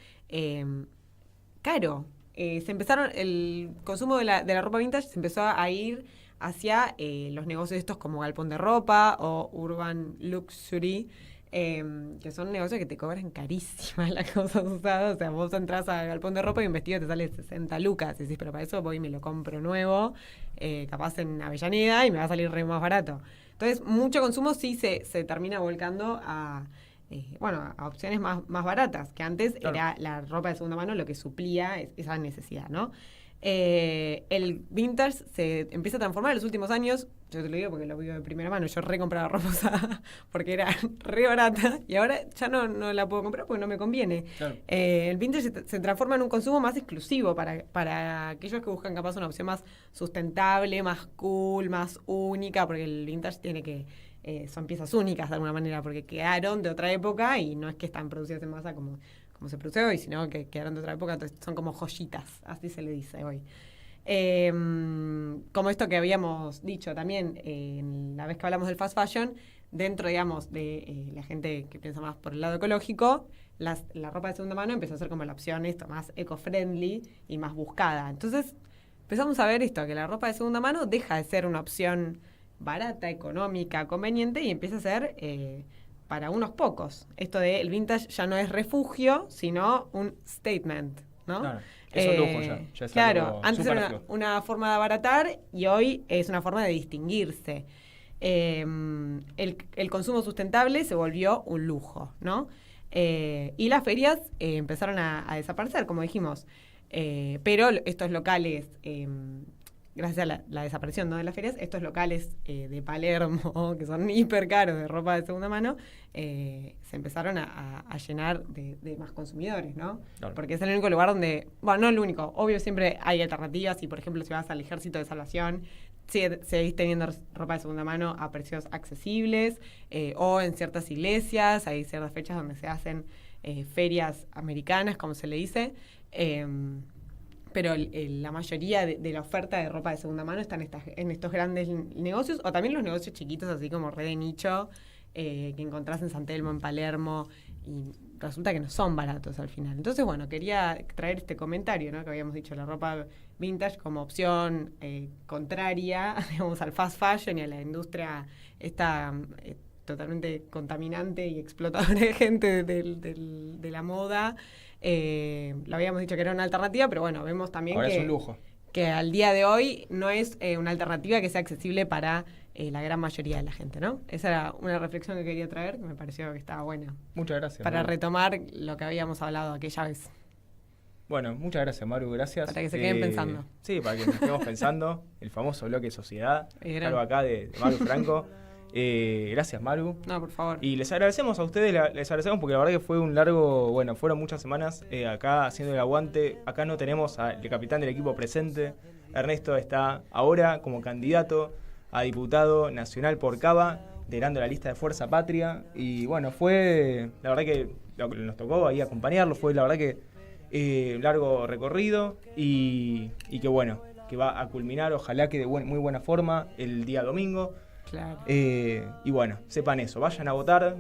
caro. El consumo de la ropa vintage se empezó a ir hacia los negocios estos como Galpón de Ropa o Urban Luxury, que son negocios que te cobran carísimas las cosas usadas. O sea, vos entras a Galpón de Ropa y un vestido te sale 60 lucas. Y decís, pero para eso voy y me lo compro nuevo, capaz en Avellaneda, y me va a salir re más barato. Entonces, mucho consumo sí se termina volcando a opciones más baratas, que antes era la ropa de segunda mano lo que suplía esa necesidad, ¿no? El vintage se empieza a transformar en los últimos años. Yo te lo digo porque lo vivo de primera mano. Yo recompraba ropa usada porque era re barata y ahora ya no la puedo comprar porque no me conviene. Claro. El vintage se transforma en un consumo más exclusivo para aquellos que buscan capaz una opción más sustentable, más cool, más única, porque el vintage tiene que... son piezas únicas de alguna manera porque quedaron de otra época y no es que están producidas en masa como se produce hoy, sino que quedaron de otra época, entonces son como joyitas, así se le dice hoy. Como esto que habíamos dicho también la vez que hablamos del fast fashion, dentro, digamos, de la gente que piensa más por el lado ecológico, la ropa de segunda mano empezó a ser como la opción esto más eco-friendly y más buscada. Entonces empezamos a ver esto, que la ropa de segunda mano deja de ser una opción barata, económica, conveniente y empieza a ser para unos pocos. Esto de el vintage ya no es refugio, sino un statement, ¿no? Claro, es un lujo ya es claro, algo antes era una forma de abaratar y hoy es una forma de distinguirse. El consumo sustentable se volvió un lujo, ¿no? Y las ferias empezaron a desaparecer, como dijimos. Pero estos locales... gracias a la desaparición, ¿no?, de las ferias, estos locales de Palermo, que son hiper caros de ropa de segunda mano, se empezaron a llenar de más consumidores, ¿no? Claro. Porque es el único lugar donde, bueno, no el único, obvio siempre hay alternativas y, por ejemplo, si vas al Ejército de Salvación, seguís teniendo ropa de segunda mano a precios accesibles, o en ciertas iglesias, hay ciertas fechas donde se hacen ferias americanas, como se le dice, pero la mayoría de la oferta de ropa de segunda mano está en estos grandes negocios, o también los negocios chiquitos, así como Red de Nicho, que encontrás en San Telmo, en Palermo, y resulta que no son baratos al final. Entonces, bueno, quería traer este comentario, ¿no?, que habíamos dicho, la ropa vintage como opción contraria, digamos, al fast fashion y a la industria esta totalmente contaminante y explotadora de gente de la moda. Lo habíamos dicho que era una alternativa, pero bueno, vemos también ahora es un lujo. Que al día de hoy no es una alternativa que sea accesible para la gran mayoría de la gente, ¿no? Esa era una reflexión que quería traer, que me pareció que estaba buena. Muchas gracias. Para retomar lo que habíamos hablado aquella vez. Bueno, muchas gracias, Maru, gracias. Para que se queden pensando. Sí, para que nos quedemos pensando. El famoso bloque Sociedad, algo acá de Maru Franco. Gracias, Maru. No, por favor. Y les agradecemos a ustedes, les agradecemos porque la verdad que fue un largo, bueno, fueron muchas semanas acá haciendo el aguante. Acá no tenemos al capitán del equipo presente. Ernesto está ahora como candidato a diputado nacional por Cava, integrando la lista de Fuerza Patria. Y bueno, fue, la verdad que nos tocó ahí acompañarlo, fue la verdad que largo recorrido y que bueno, que va a culminar, ojalá que de muy buena forma el día domingo. Claro. Y bueno, sepan eso, vayan a votar,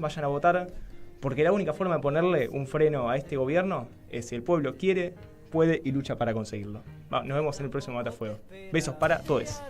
porque la única forma de ponerle un freno a este gobierno es si el pueblo quiere, puede y lucha para conseguirlo. Nos vemos en el próximo Matafuego. Besos para todos.